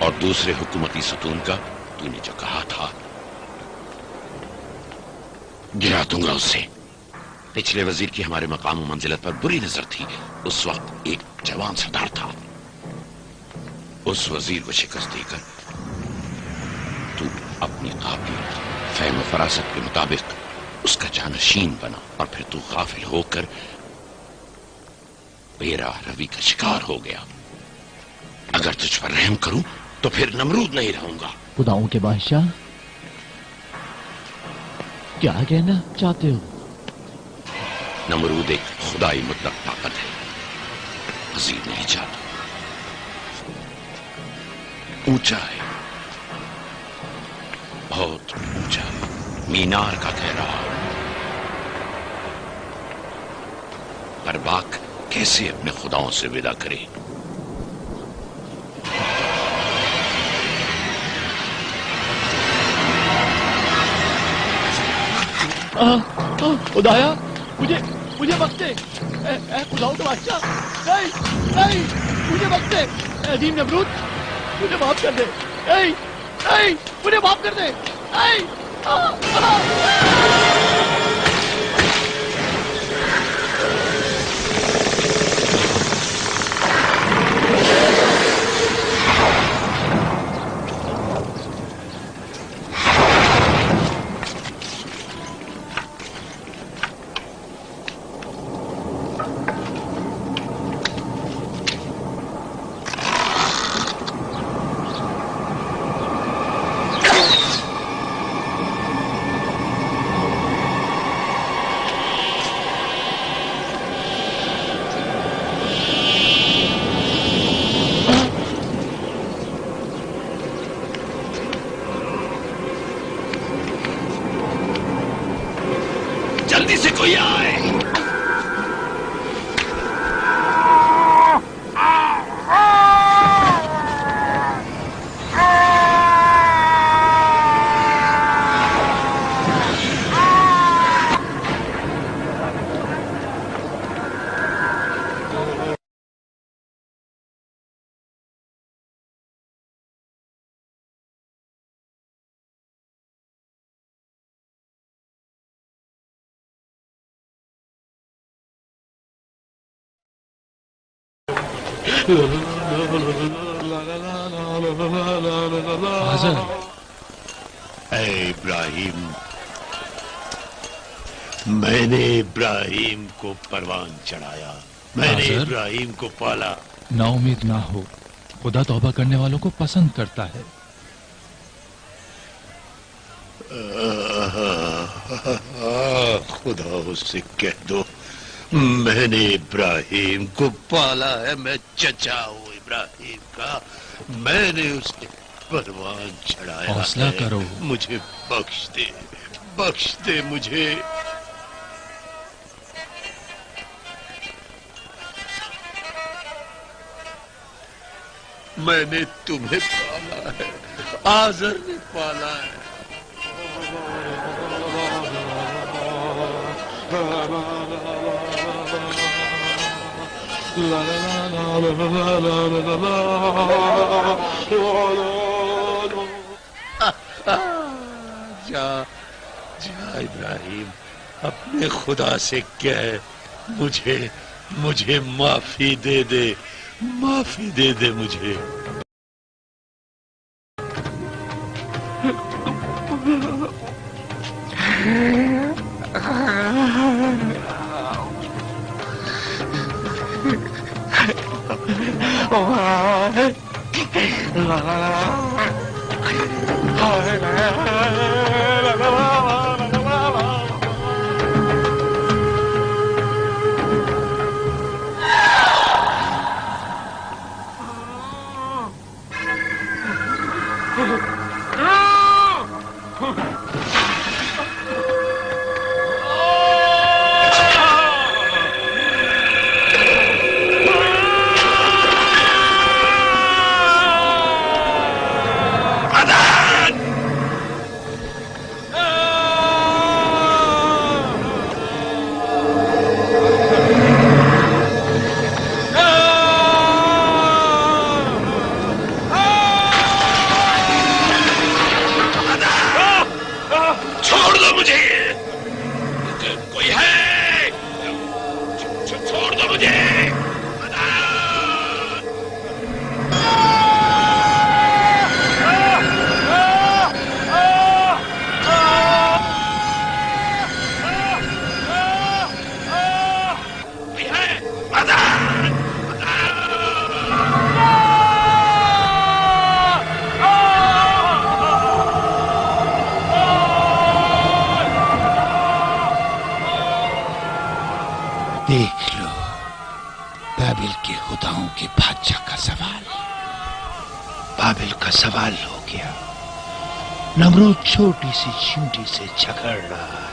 اور دوسرے حکومتی ستون کا تو نے جو کہا تھا गिरा दूंगा उसे। पिछले वजीर की हमारे मकाम और मंजिलत पर बुरी नजर थी। उस वक्त एक जवान सरदार था। उस वजीर को शिकस्त देकर तू अपनी काबिल फहम और फरासत के मुताबिक उसका जानशीन बना और फिर तू गाफिल होकर बेराह रवि का शिकार हो गया। अगर तुझ पर रहम करूं तो फिर नमरूद नहीं रहूंगा। खुदाओं के बादशाह, क्या कहना चाहते हो? नमरूद एक खुदाई मुतलक ताकत है, मजीद नहीं चाहता। ऊंचा है, बहुत ऊंचा, मीनार का कह रहा। पर बाक कैसे अपने खुदाओं से विदा करे? खुदाया, मुझे बख्शे, खुदाओं के बादशाह, नहीं नहीं, मुझे बख्शे, अजीम नमरूद, मुझे माफ कर दे, नहीं नहीं, मुझे माफ कर दे, नहीं। जल्दी से कोई आए। इब्राहिम, मैंने इब्राहिम को परवान चढ़ाया, मैंने इब्राहिम को पाला। नाउमीद ना हो, खुदा तौबा करने वालों को पसंद करता है। खुदा उससे कह दो मैंने इब्राहिम को पाला है, मैं चचा हूँ इब्राहिम का, मैंने उसके परवान चढ़ाया। हौसला करो, मुझे बख्श दे मुझे। मैंने तुम्हें पाला है, आज़र ने पाला है। जा इब्राहिम, अपने खुदा से कह मुझे माफी दे दे, माफी दे दे मुझे। देख लो बाबिल के खुदाओं के बादशाह का सवाल। बाबिल का सवाल हो गया। नमरूद छोटी सी चींटी से झगड़ रहा है।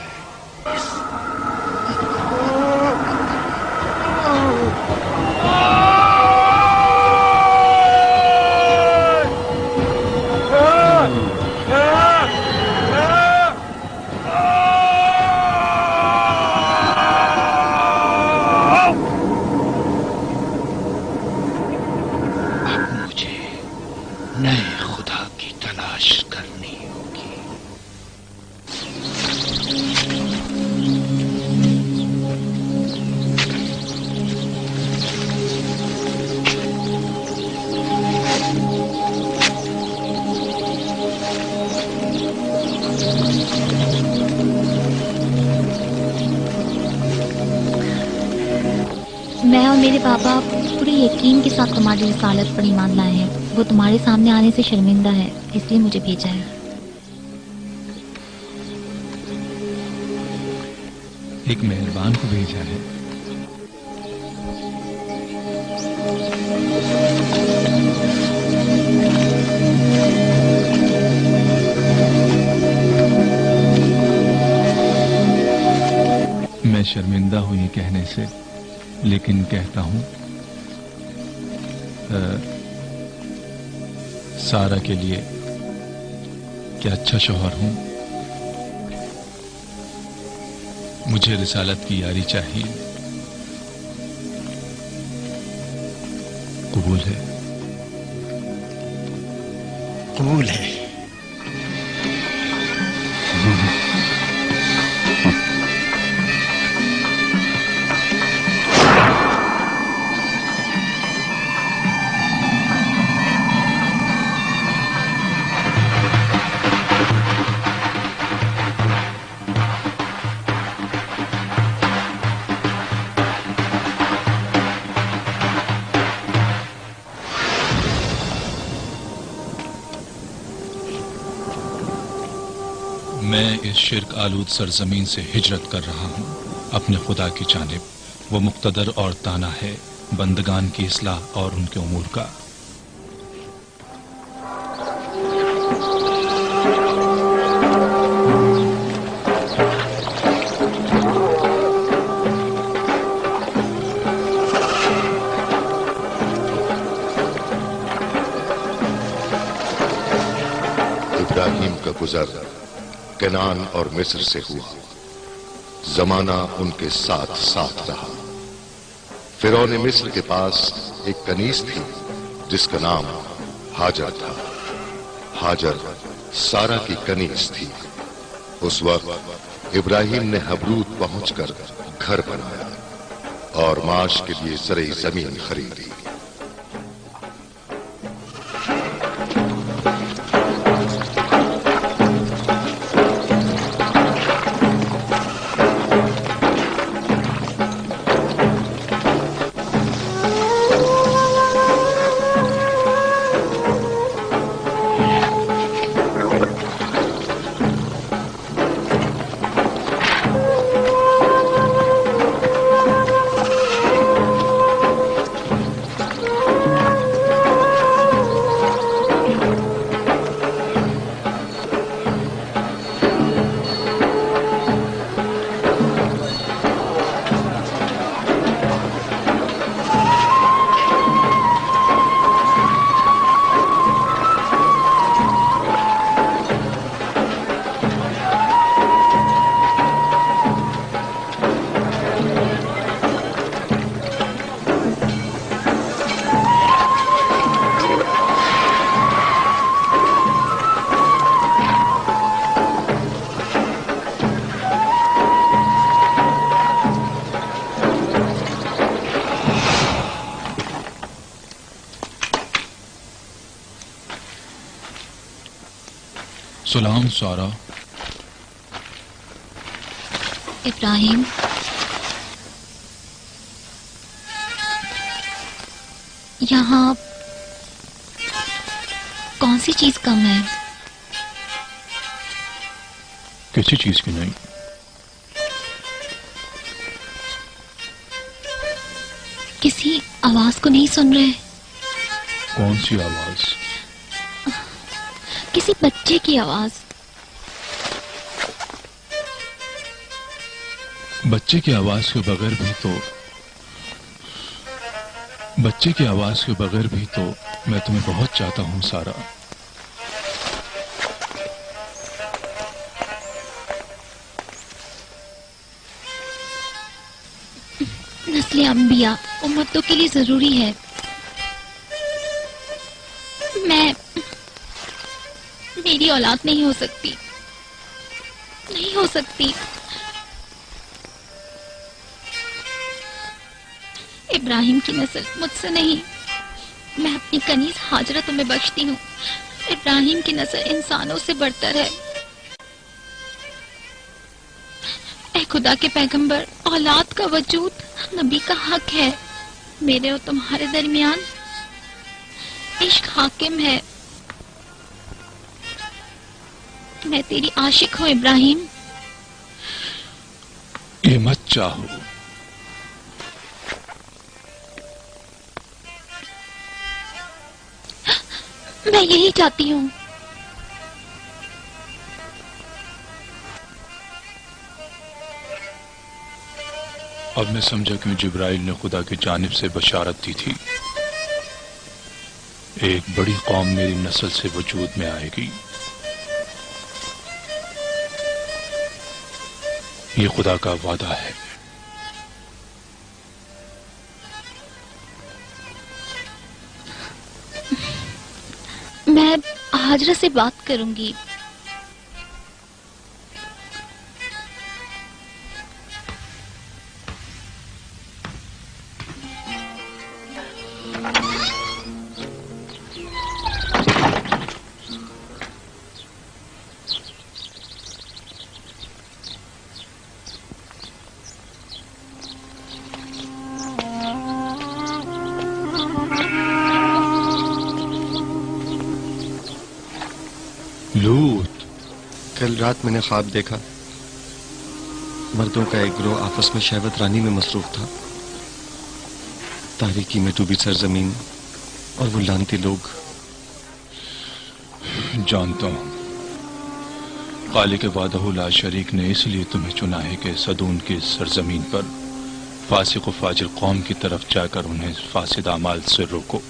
नए खुदा की तलाश करनी होगी। मैं और मेरे बाबा पूरे यकीन के साथ तुम्हारी रिसालत पर ईमान लाए हैं। वो तुम्हारे सामने आने से शर्मिंदा है, इसलिए मुझे भेजा है। एक मेहरबान को भेजा है। मैं शर्मिंदा हूं ये कहने से, लेकिन कहता हूं सारा के लिए क्या अच्छा शौहर हूं। मुझे रिसालत की यारी चाहिए। कबूल है? कबूल है। मैं इस शिर्क आलूद सरजमीन से हिजरत कर रहा हूँ अपने खुदा की जानिब। वो मुक्तदर और ताना है बंदगान की इस्लाह और उनके उमूर का। इब्राहिम का गुजर कनान और मिस्र से हुआ। जमाना उनके साथ साथ रहा। फिरौन मिस्र के पास एक कनीज थी जिसका नाम हाजर था। हाजर सारा की कनीज थी। उस वक्त इब्राहिम ने हबरूद पहुंचकर घर बनाया और माश के लिए जरे जमीन खरीदी। सलाम सारा। इब्राहिम, यहाँ कौन सी चीज कम है? किसी चीज की नहीं। किसी आवाज को नहीं सुन रहे? कौन सी आवाज? किसी बच्चे की आवाज। बच्चे की आवाज के बगैर भी तो मैं तुम्हें बहुत चाहता हूं सारा। नस्ल अंबिया उम्मतों के लिए जरूरी है। मेरी औलाद नहीं हो सकती, नहीं हो सकती। इब्राहिम की नस्ल मुझसे नहीं, मैं अपनी कनीज हाजरा तुम्हें बख्शती हूँ। इब्राहिम की नस्ल इंसानों से बढ़कर है। ऐ खुदा के पैगंबर, औलाद का वजूद नबी का हक है। मेरे और तुम्हारे दरमियान इश्क हाकिम है। मैं तेरी आशिक हूँ इब्राहिम। ये मत चाहो। मैं यही चाहती हूँ। अब मैं समझा क्यों जिब्राइल ने खुदा की जानिब से बशारत दी थी। एक बड़ी कौम मेरी नस्ल से वजूद में आएगी। ये खुदा का वादा है। मैं हाजरा से बात करूंगी। लूत, कल रात मैंने ख्वाब देखा। मर्दों का एक गिरोह आपस में शहवत रानी में मसरूफ था। तारीकी में डूबी सरजमीन और वो लानती लोग। जानता हूं खालिक वादहु ला शरीक ने इसलिए तुम्हें चुना है कि सदून की सरजमीन पर फासिक व फाजिर कौम की तरफ जाकर उन्हें फासिद अमाल से रोको।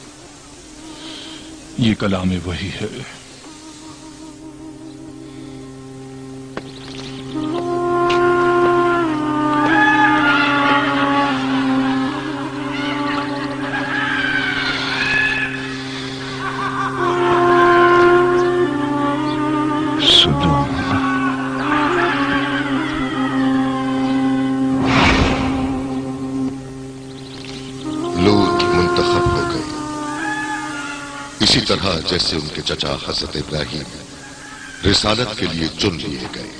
ये कलाम वही है। इसी तरह जैसे उनके चचा हजरत इब्राहिम रिसालत के लिए चुन लिए गए।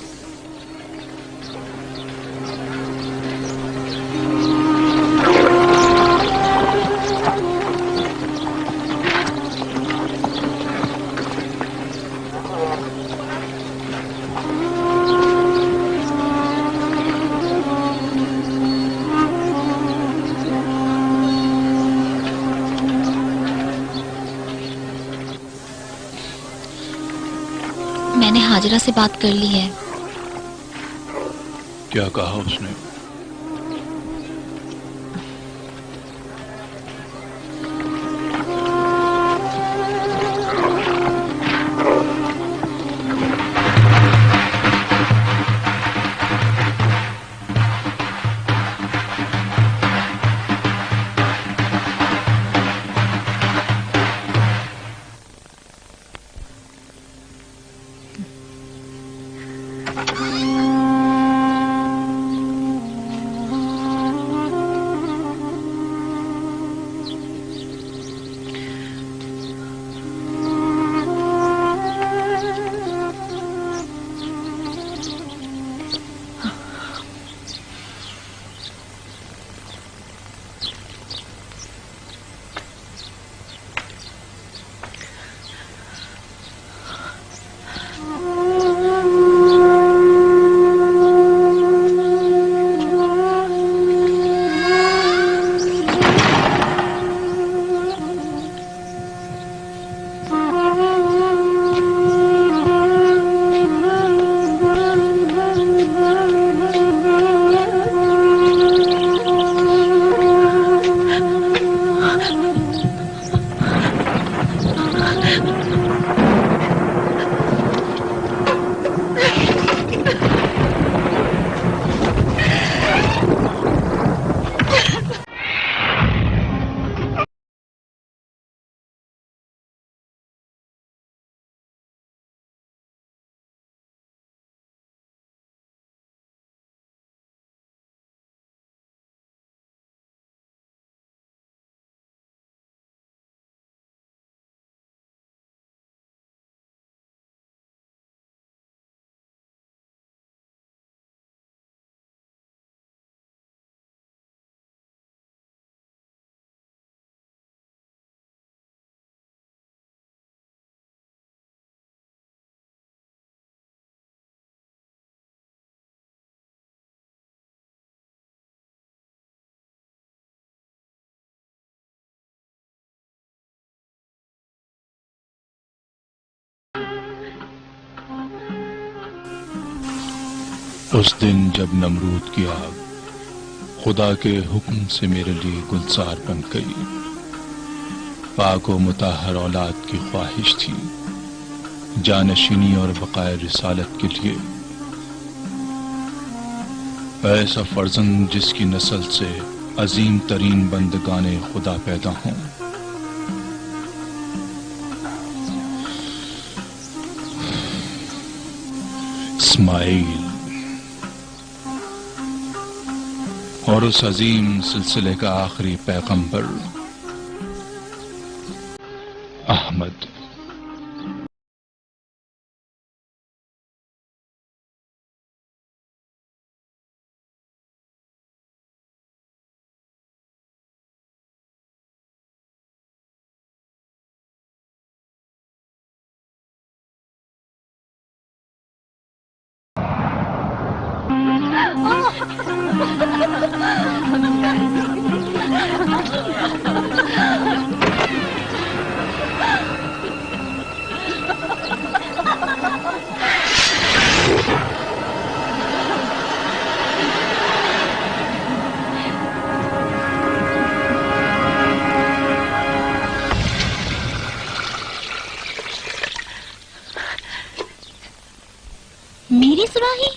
मैंने हाजरा से बात कर ली है। क्या कहा उसने? उस दिन जब नमरूद की आग खुदा के हुक्म से मेरे लिए गुलजार बन गई, पाक व मुताहर औलाद की ख्वाहिश थी, जानशीनी और बकाए रिसालत के लिए ऐसा फर्जंद जिसकी नस्ल से अजीम तरीन बंदगाने खुदा पैदा हों। इस्माइल और उस अजीम सिलसिले का आखिरी पैगंबर अहमद। मेरी सुराही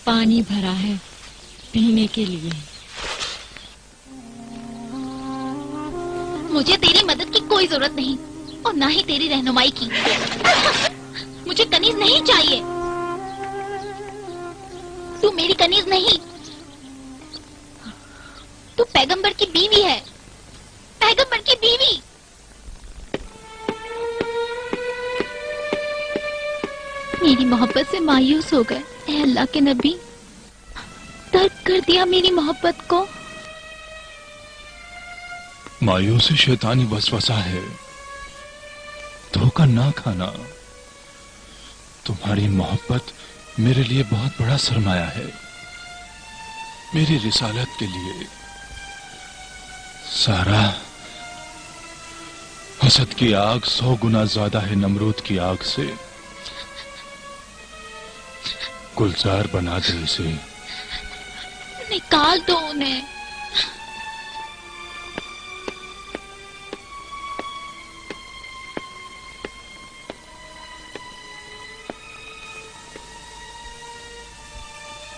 पानी भरा है पीने के लिए। मुझे तेरी मदद की कोई जरूरत नहीं और ना ही तेरी रहनुमाई की। मुझे कनीज नहीं चाहिए। तू मेरी कनीज नहीं, तू पैगंबर की बीवी है, पैगंबर की बीवी। मेरी मोहब्बत से मायूस हो गए ऐ अल्लाह के नबी, तर्क कर दिया मेरी मोहब्बत को। मायूसी शैतानी वसवसा है, धोखा ना खाना। तुम्हारी मोहब्बत मेरे लिए बहुत बड़ा सरमाया है, मेरी रिसालत के लिए। सारा, हसद की आग 100 गुना ज्यादा है नमरूद की आग से। गुलजार बना दे इसे। निकाल दो उन्हें।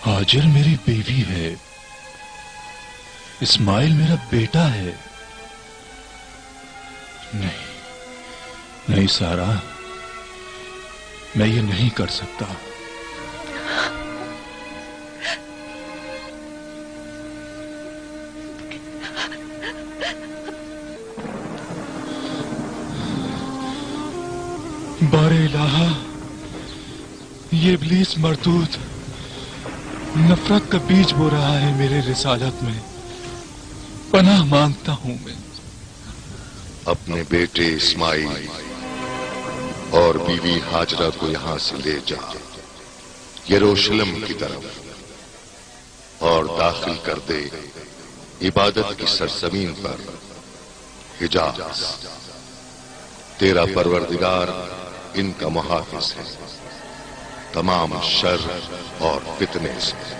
हाजिर मेरी बीवी है, इस्माइल मेरा बेटा है। नहीं नहीं सारा, मैं ये नहीं कर सकता। बारे इलाहा, ये इब्लीस मरदूद नफरत का बीज बो रहा है मेरे रिसालत में। पनाह मांगता हूं मैं। अपने बेटे इस्माइल और बीवी हाजरा को यहां से ले जा, यरूशलेम की तरफ, और दाखिल कर दे इबादत की सरजमीन पर हिजाज। तेरा परवरदिगार इनका मुहाफिज है तमाम शर और फितने से।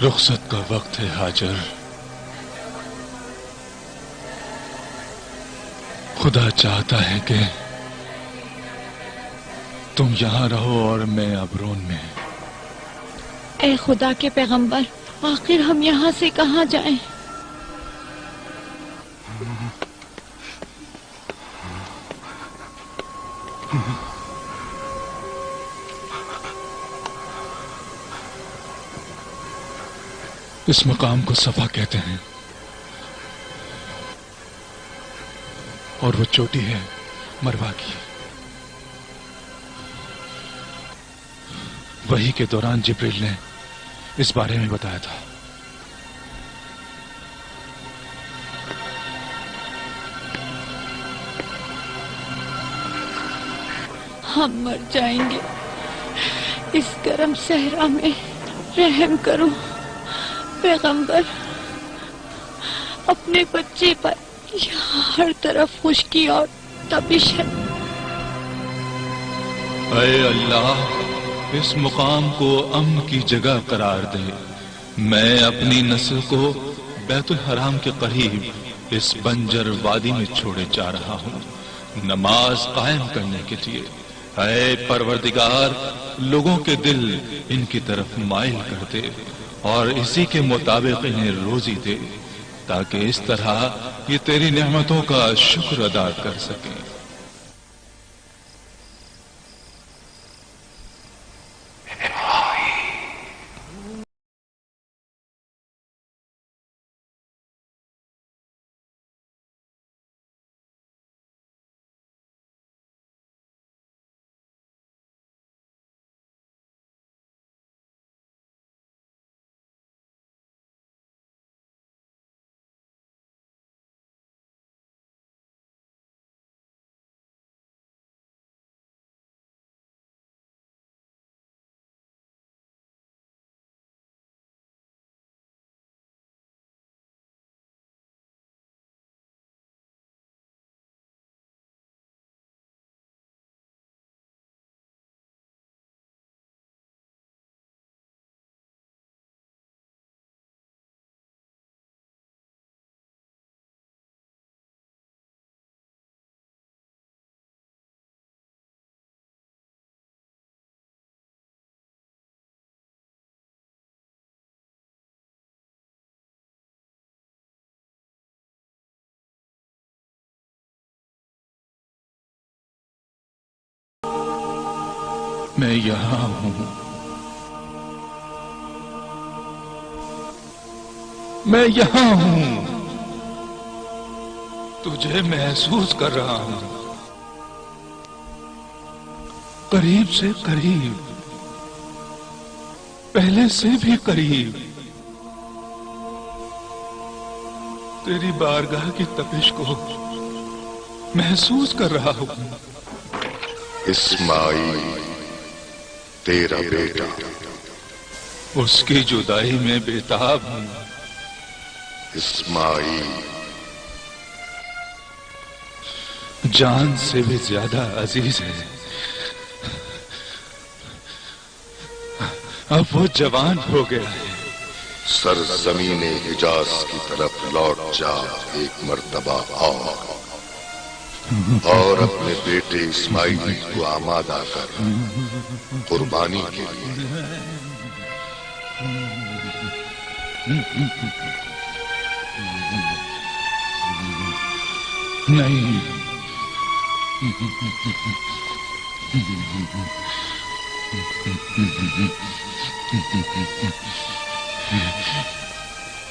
रुखसत का वक्त है हाजर। खुदा चाहता है कि तुम यहां रहो और मैं अबरोन में। ए खुदा के पैगंबर, आखिर हम यहाँ से कहाँ जाएं? इस मकाम को सफा कहते हैं और वो चोटी है मरवा की। वही के दौरान जिब्रील ने इस बारे में बताया था। हम मर जाएंगे इस गर्म सहरा में, रहम करो पैगंबर। अपने बच्चे पर यहाँ हर तरफ खुश्की और तपिश है। ऐ अल्लाह, इस मुकाम को अमन की जगह करार दे। मैं अपनी नस्ल को बैतुल हराम के करीब इस बंजर वादी में छोड़े जा रहा हूँ, नमाज कायम करने के लिए। ऐ परवरदिगार, लोगों के दिल इनकी तरफ माइल कर दे और इसी के मुताबिक इन्हें रोजी दे, ताकि इस तरह ये तेरी नेमतों का शुक्र अदा कर सकें। मैं यहां हूं, मैं यहां हूं, तुझे महसूस कर रहा हूं, करीब से करीब, पहले से भी करीब। तेरी बारगाह की तपिश को महसूस कर रहा हूं। इस्माइल तेरा बेटा, उसकी जुदाई में बेताब हूं। इस्माइल जान से भी ज्यादा अजीज है। अब वो जवान हो गया है। सरजमीने हिजाज की तरफ लौट जा एक मर्तबा और अपने बेटे इस्माइल को आमादा कर कुर्बानी के लिए। नहीं,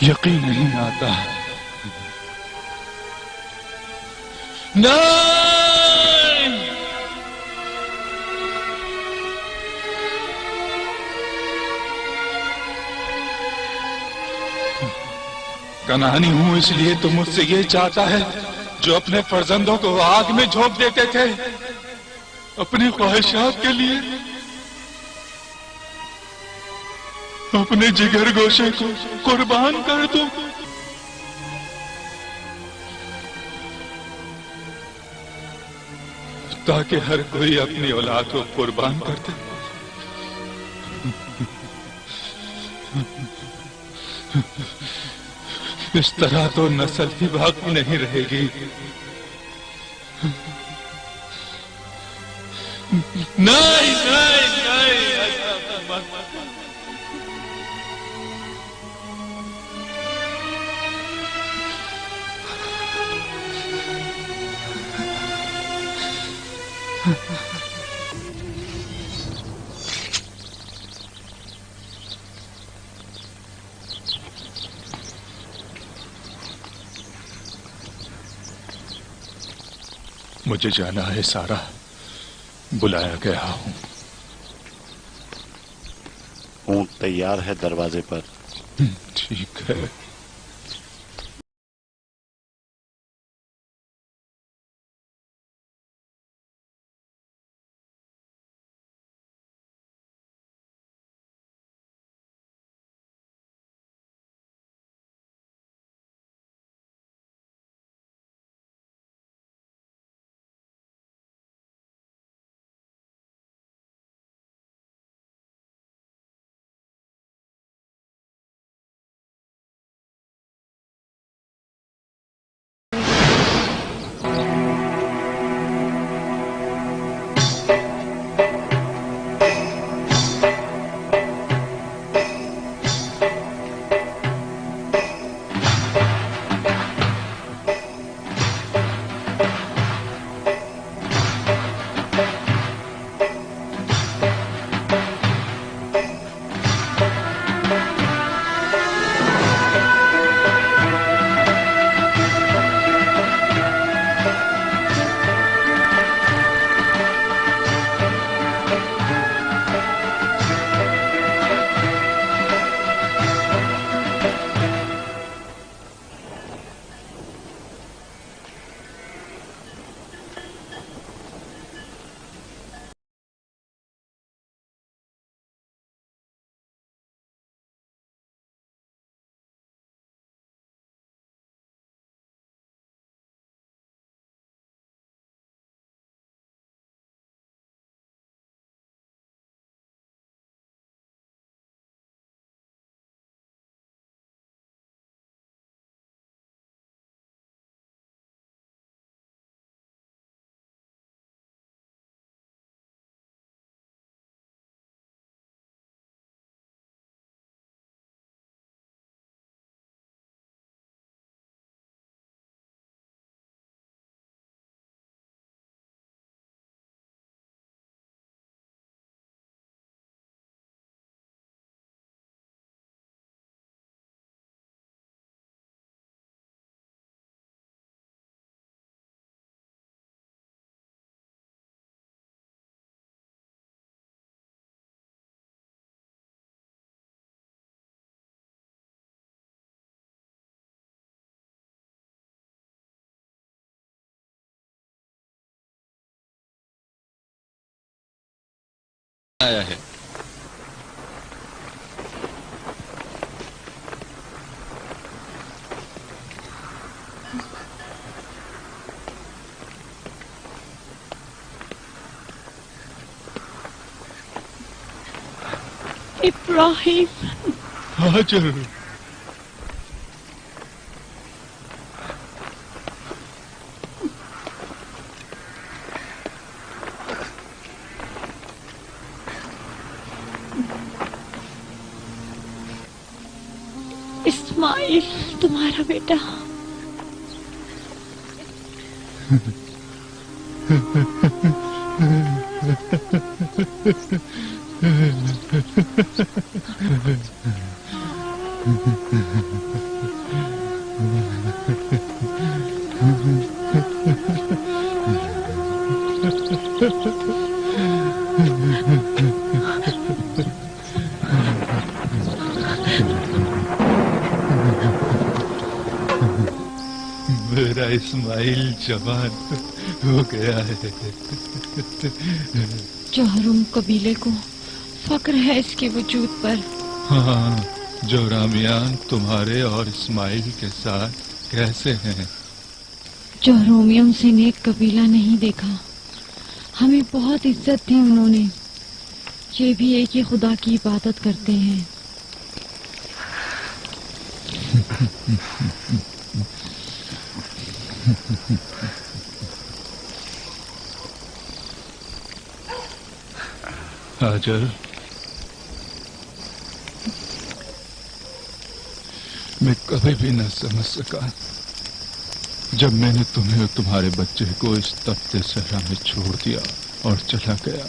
यकीन नहीं आता। नहीं, कनानी हूं इसलिए तो मुझसे ये चाहता है जो अपने फर्जंदों को आग में झोंक देते थे अपनी ख्वाहिशात के लिए। अपने जिगर गोशे को कुर्बान कर दो। ताकि हर कोई अपनी औलाद को कुर्बान कर दे। इस तरह तो नस्ल ही बाकी नहीं रहेगी। नहीं नहीं नहीं, ऐसा मत। मुझे जाना है सारा, बुलाया गया हूँ। ऊंट तैयार है दरवाजे पर। ठीक है। आया है। इब्राहिम। हाजर। इस्माइल तुम्हारा बेटा। मेरा इस्माइल जवान हो गया है। जोहरुम कबीले को फक्र है इसके वजूद पर। हाँ, जोरामियान तुम्हारे और इस्माइल के साथ कैसे हैं? जोहरोमियम से नेक कबीला नहीं देखा, हमें बहुत इज्जत दी उन्होंने। ये भी एक ही खुदा की इबादत करते हैं। हाजर, मैं कभी भी न समझ सका जब मैंने तुम्हें और तुम्हारे बच्चे को इस तपते सहरा में छोड़ दिया और चला गया।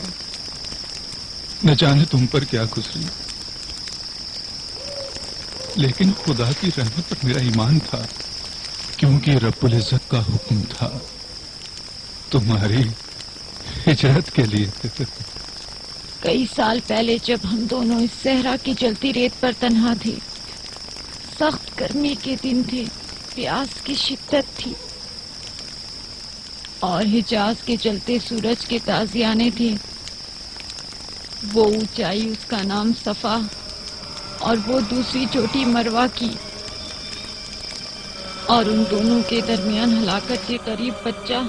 न जाने तुम पर क्या गुजरी, लेकिन खुदा की रहमत पर मेरा ईमान था, क्योंकि रब्बुल इज्जत का हुक्म था। तुम्हारी हिजरत के लिए। कई साल पहले जब हम दोनों इस सहरा की जलती रेत पर तन्हा थे, सख्त गर्मी के दिन थे, प्यास की शिद्दत थी और हिजाज के जलते सूरज के ताजियाने थे। वो ऊंचाई उसका नाम सफा और वो दूसरी चोटी मरवा की, और उन दोनों के दरमियान हलाकत के करीब बच्चा।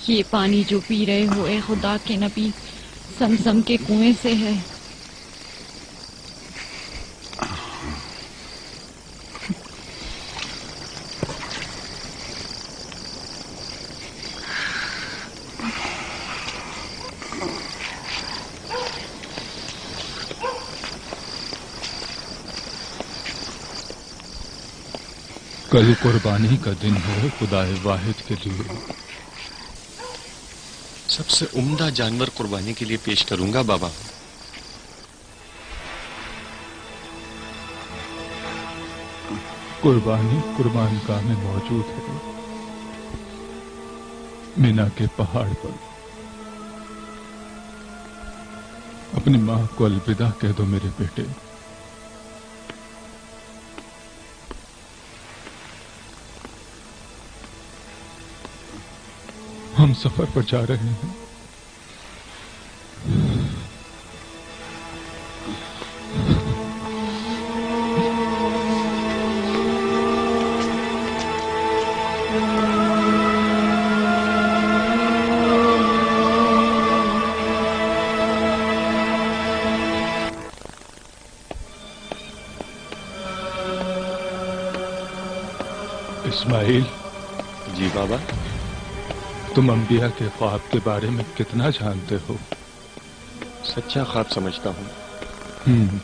ये पानी जो पी रहे हो ए खुदा के नबी, समसम के कुएं से है। कल कुर्बानी का दिन है खुदाए वाहिद के लिए। सबसे उम्दा जानवर कुर्बानी के लिए पेश करूंगा बाबा। कुर्बानी कुर्बानगाह में मौजूद है, मीना के पहाड़ पर। अपनी मां को अलविदा कह दो मेरे बेटे। हम सफर पर जा रहे हैं। इस्माइल। जी बाबा। तुम अंबिया के ख्वाब के बारे में कितना जानते हो? सच्चा ख्वाब समझता हूँ।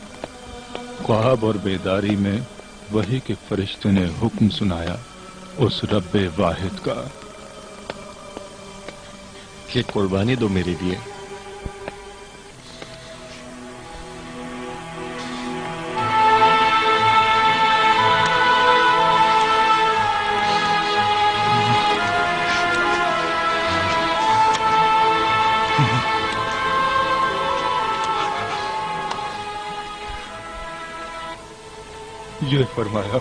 ख्वाब और बेदारी में वही के फरिश्ते ने हुक्म सुनाया उस रब्बे वाहिद का। कि कुर्बानी दो मेरे लिए। ये फरमाया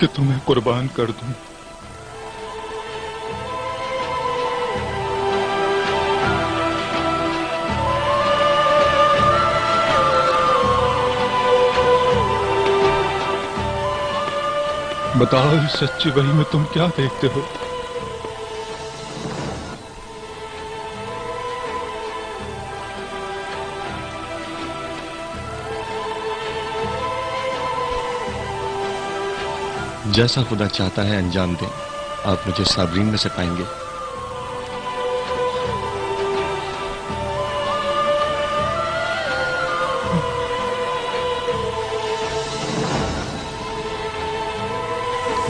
कि तुम्हें कुर्बान कर दूं। बताओ इस सच्ची वही में तुम क्या देखते हो? जैसा खुदा चाहता है अंजाम दें। आप मुझे साबरीन में से पाएंगे।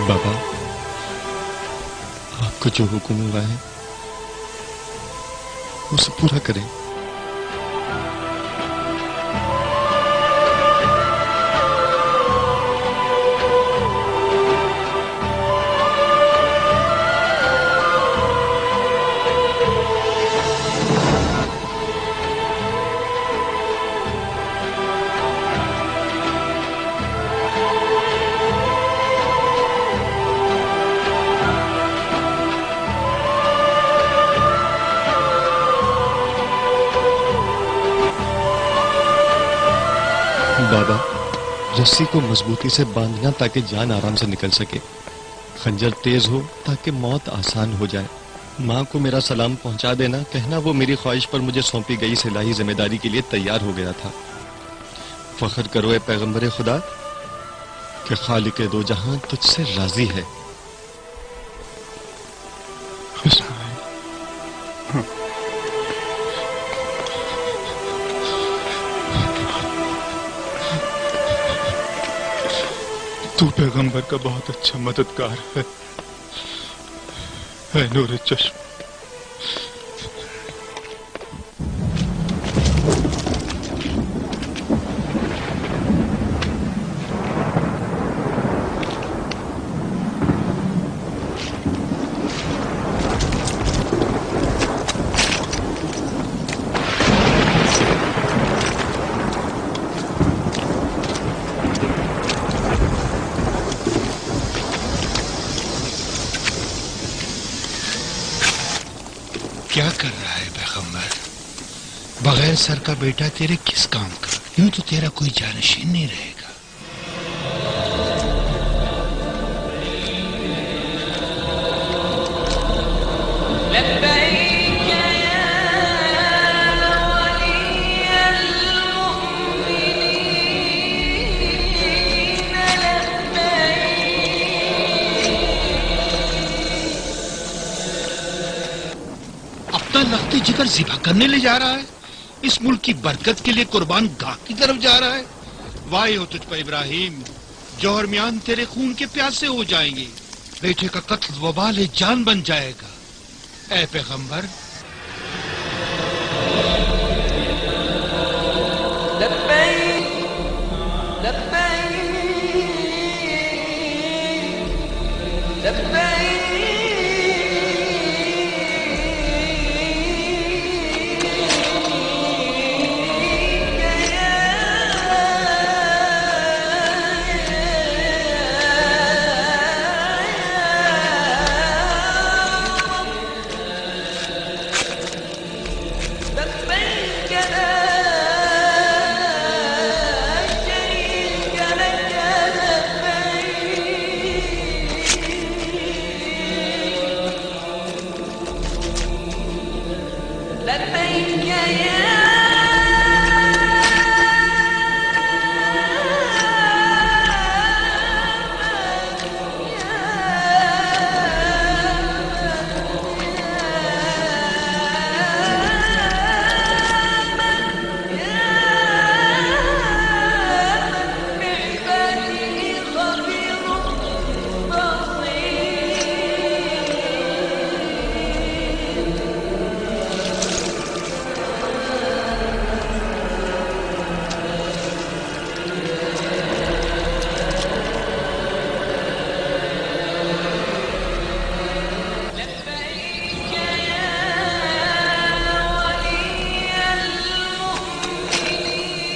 बाबा, आपको जो हुक्म हुआ है उसे पूरा करें। बाबा, रस्सी को मजबूती से बांधना ताकि जान आराम से निकल सके। खंजर तेज हो ताकि मौत आसान हो जाए। माँ को मेरा सलाम पहुंचा देना, कहना वो मेरी ख्वाहिश पर मुझे सौंपी गई इस इलाही जिम्मेदारी के लिए तैयार हो गया था। फख्र करो ए पैगंबर खुदा कि खालिक दो जहां तुझसे राजी है। तू पैगंबर का बहुत अच्छा मददगार है नूर चश्म। क्या कर रहा है पैगंबर? बगैर सर का बेटा तेरे किस काम का? यूं तो तेरा कोई जानशीन नहीं रहेगा। लखते जिगर ज़िबा करने ले जा रहा है। इस मुल्क की बरकत के लिए कुर्बान गाह की तरफ जा रहा है। वाही हो तुझ पर इब्राहिम, जौहर मियान तेरे खून के प्यासे हो जाएंगे। बेटे का कत्ल वबाल जान बन जाएगा। ऐ पैगंबर,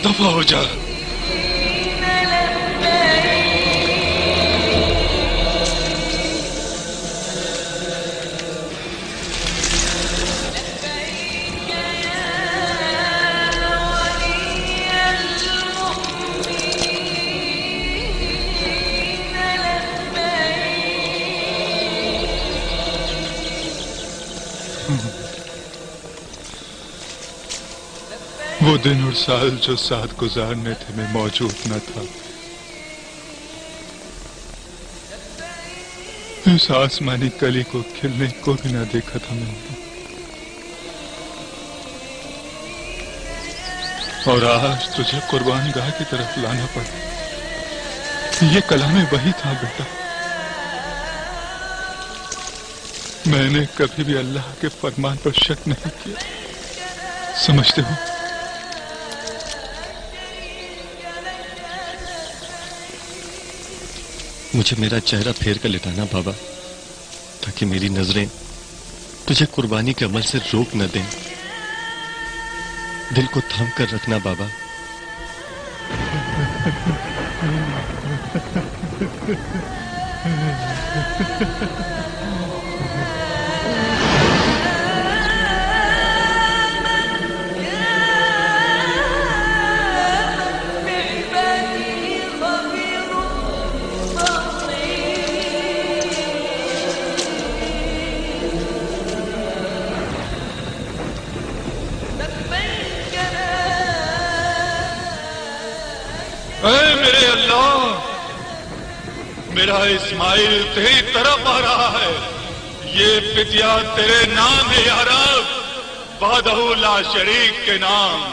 दफा हो जा। वो दिन और साल जो साथ गुजारने थे मैं मौजूद न था। इस आसमानी कली को खिलने को भी न देखा था मैंने। और आज तुझे कुर्बान गाह की तरफ लाना पड़ा। ये कलाम वही था बेटा। मैंने कभी भी अल्लाह के फरमान पर शक नहीं किया, समझते हो? मुझे मेरा चेहरा फेर कर लिटाना बाबा, ताकि मेरी नजरें तुझे कुर्बानी के अमल से रोक न दें। दिल को थाम कर रखना बाबा। ऐ मेरे अल्लाह, मेरा इस्माइल तेरी तरफ आ रहा है। ये पितिया तेरे नाम है या रब, वहदहू ला शरीक के नाम।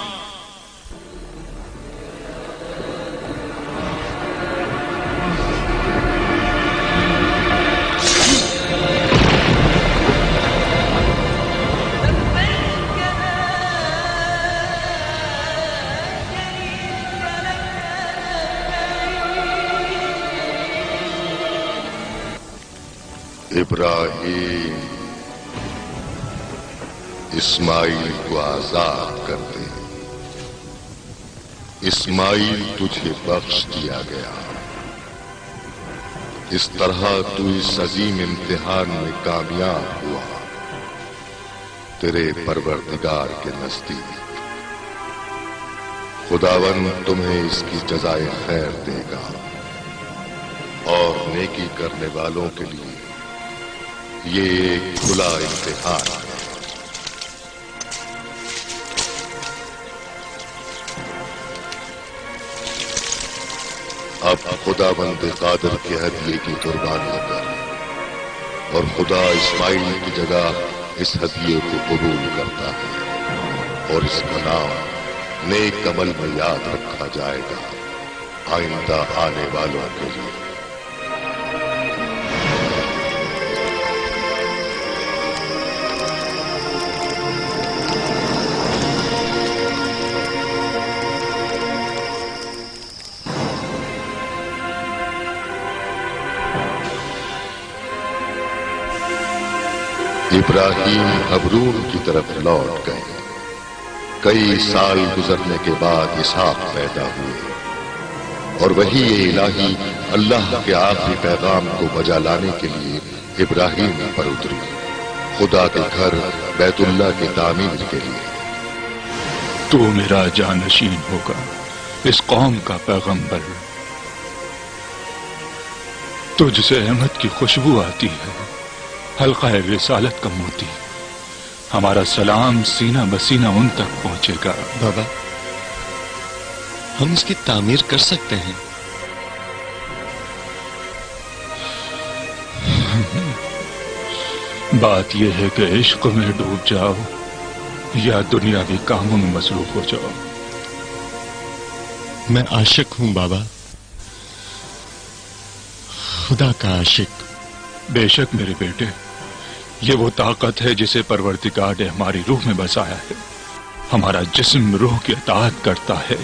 इब्राहिम, इस्माइल को आजाद कर दे। इस्माइल तुझे बख्श दिया गया। इस तरह तू इस अजीम इम्तिहान में कामयाब हुआ तेरे परवरदिगार के नजदीक। खुदावन तुम्हें इसकी जज़ाए खैर देगा और नेकी करने वालों के लिए ये एक खुला इम्तिहान है। अब खुदाबंद कादिर के हदिये की कुर्बानी कर और खुदा इस्माइल की जगह इस हदिये को कबूल करता है और इसका नाम नेक अमल में याद रखा जाएगा आइंदा आने वालों के लिए। इब्राहिम हबरून की तरफ लौट गए। कई साल गुजरने के बाद इसहाक पैदा हुए और वही इलाही अल्लाह के आखिरी पैगाम को बजा लाने के लिए इब्राहिम पर उतरी, खुदा के घर बैतुल्लाह की तामीर के लिए। तू मेरा जानशीन होगा, इस कौम का पैगंबर। तुझसे अहमद की खुशबू आती है, हल्का रिसालत का मोती। हमारा सलाम सीना बसीना उन तक पहुंचेगा। बाबा, हम इसकी तामीर कर सकते हैं। बात यह है कि इश्क में डूब जाओ या दुनियावी कामों में मसरूफ हो जाओ। मैं आशिक हूं बाबा, खुदा का आशिक। बेशक मेरे बेटे, ये वो ताकत है जिसे परवरदिगार ने हमारी रूह में बसाया है। हमारा जिस्म रूह की अताअत करता है।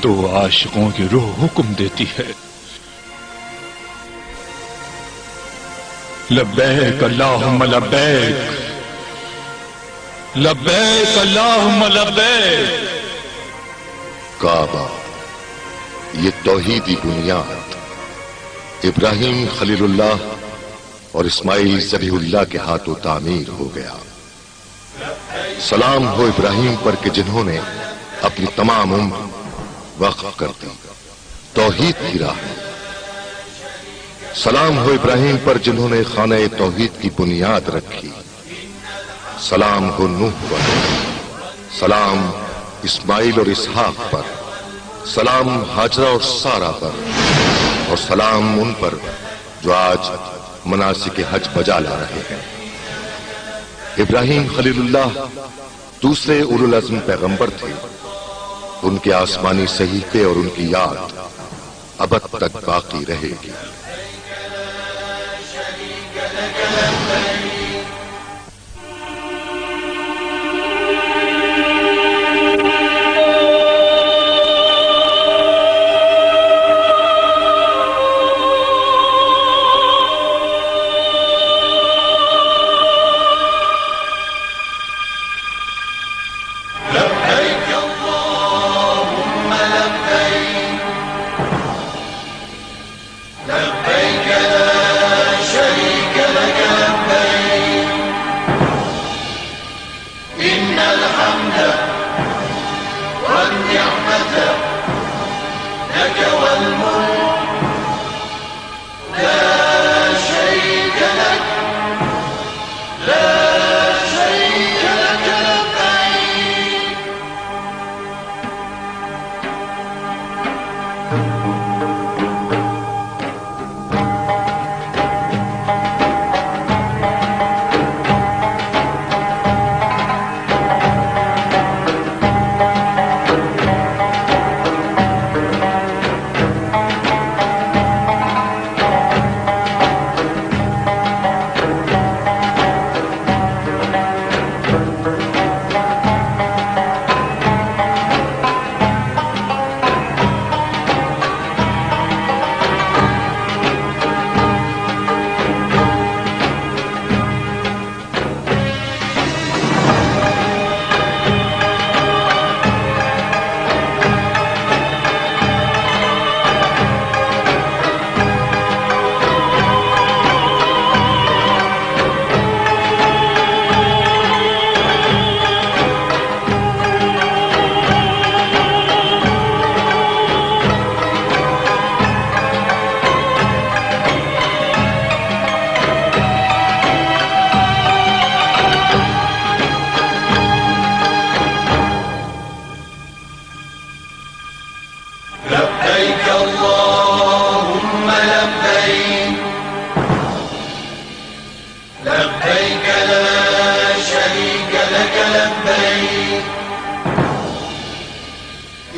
दो आशिकों की रूह हुक्म देती है। लब्बैक अल्लाहुम्मा लब्बैक, लब्बैक अल्लाहुम्मा लब्बैक। काबा, ये तौहीदी बुनियाद इब्राहिम खलीलुल्लाह और इस्माइल ज़बीहुल्लाह के हाथों तामीर हो गया। सलाम हो इब्राहिम पर कि जिन्होंने अपनी तमाम उम्र वक्फ कर दी तौहीद की राह में। सलाम हो इब्राहिम पर जिन्होंने खाने तौहीद की बुनियाद रखी। सलाम हो नूह पर, सलाम इस्माइल और इसहाक पर, सलाम हाजरा और सारा पर, और सलाम उन पर जो आज मनासिक हज बजा ला रहे हैं। इब्राहिम खलीलुल्लाह दूसरे उलुल अज़्म पैगंबर थे। उनके आसमानी सहीफे और उनकी याद अबद तक बाकी रहेगी।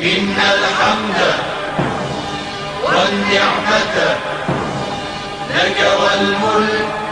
إن الحمد والنعمة لك والملك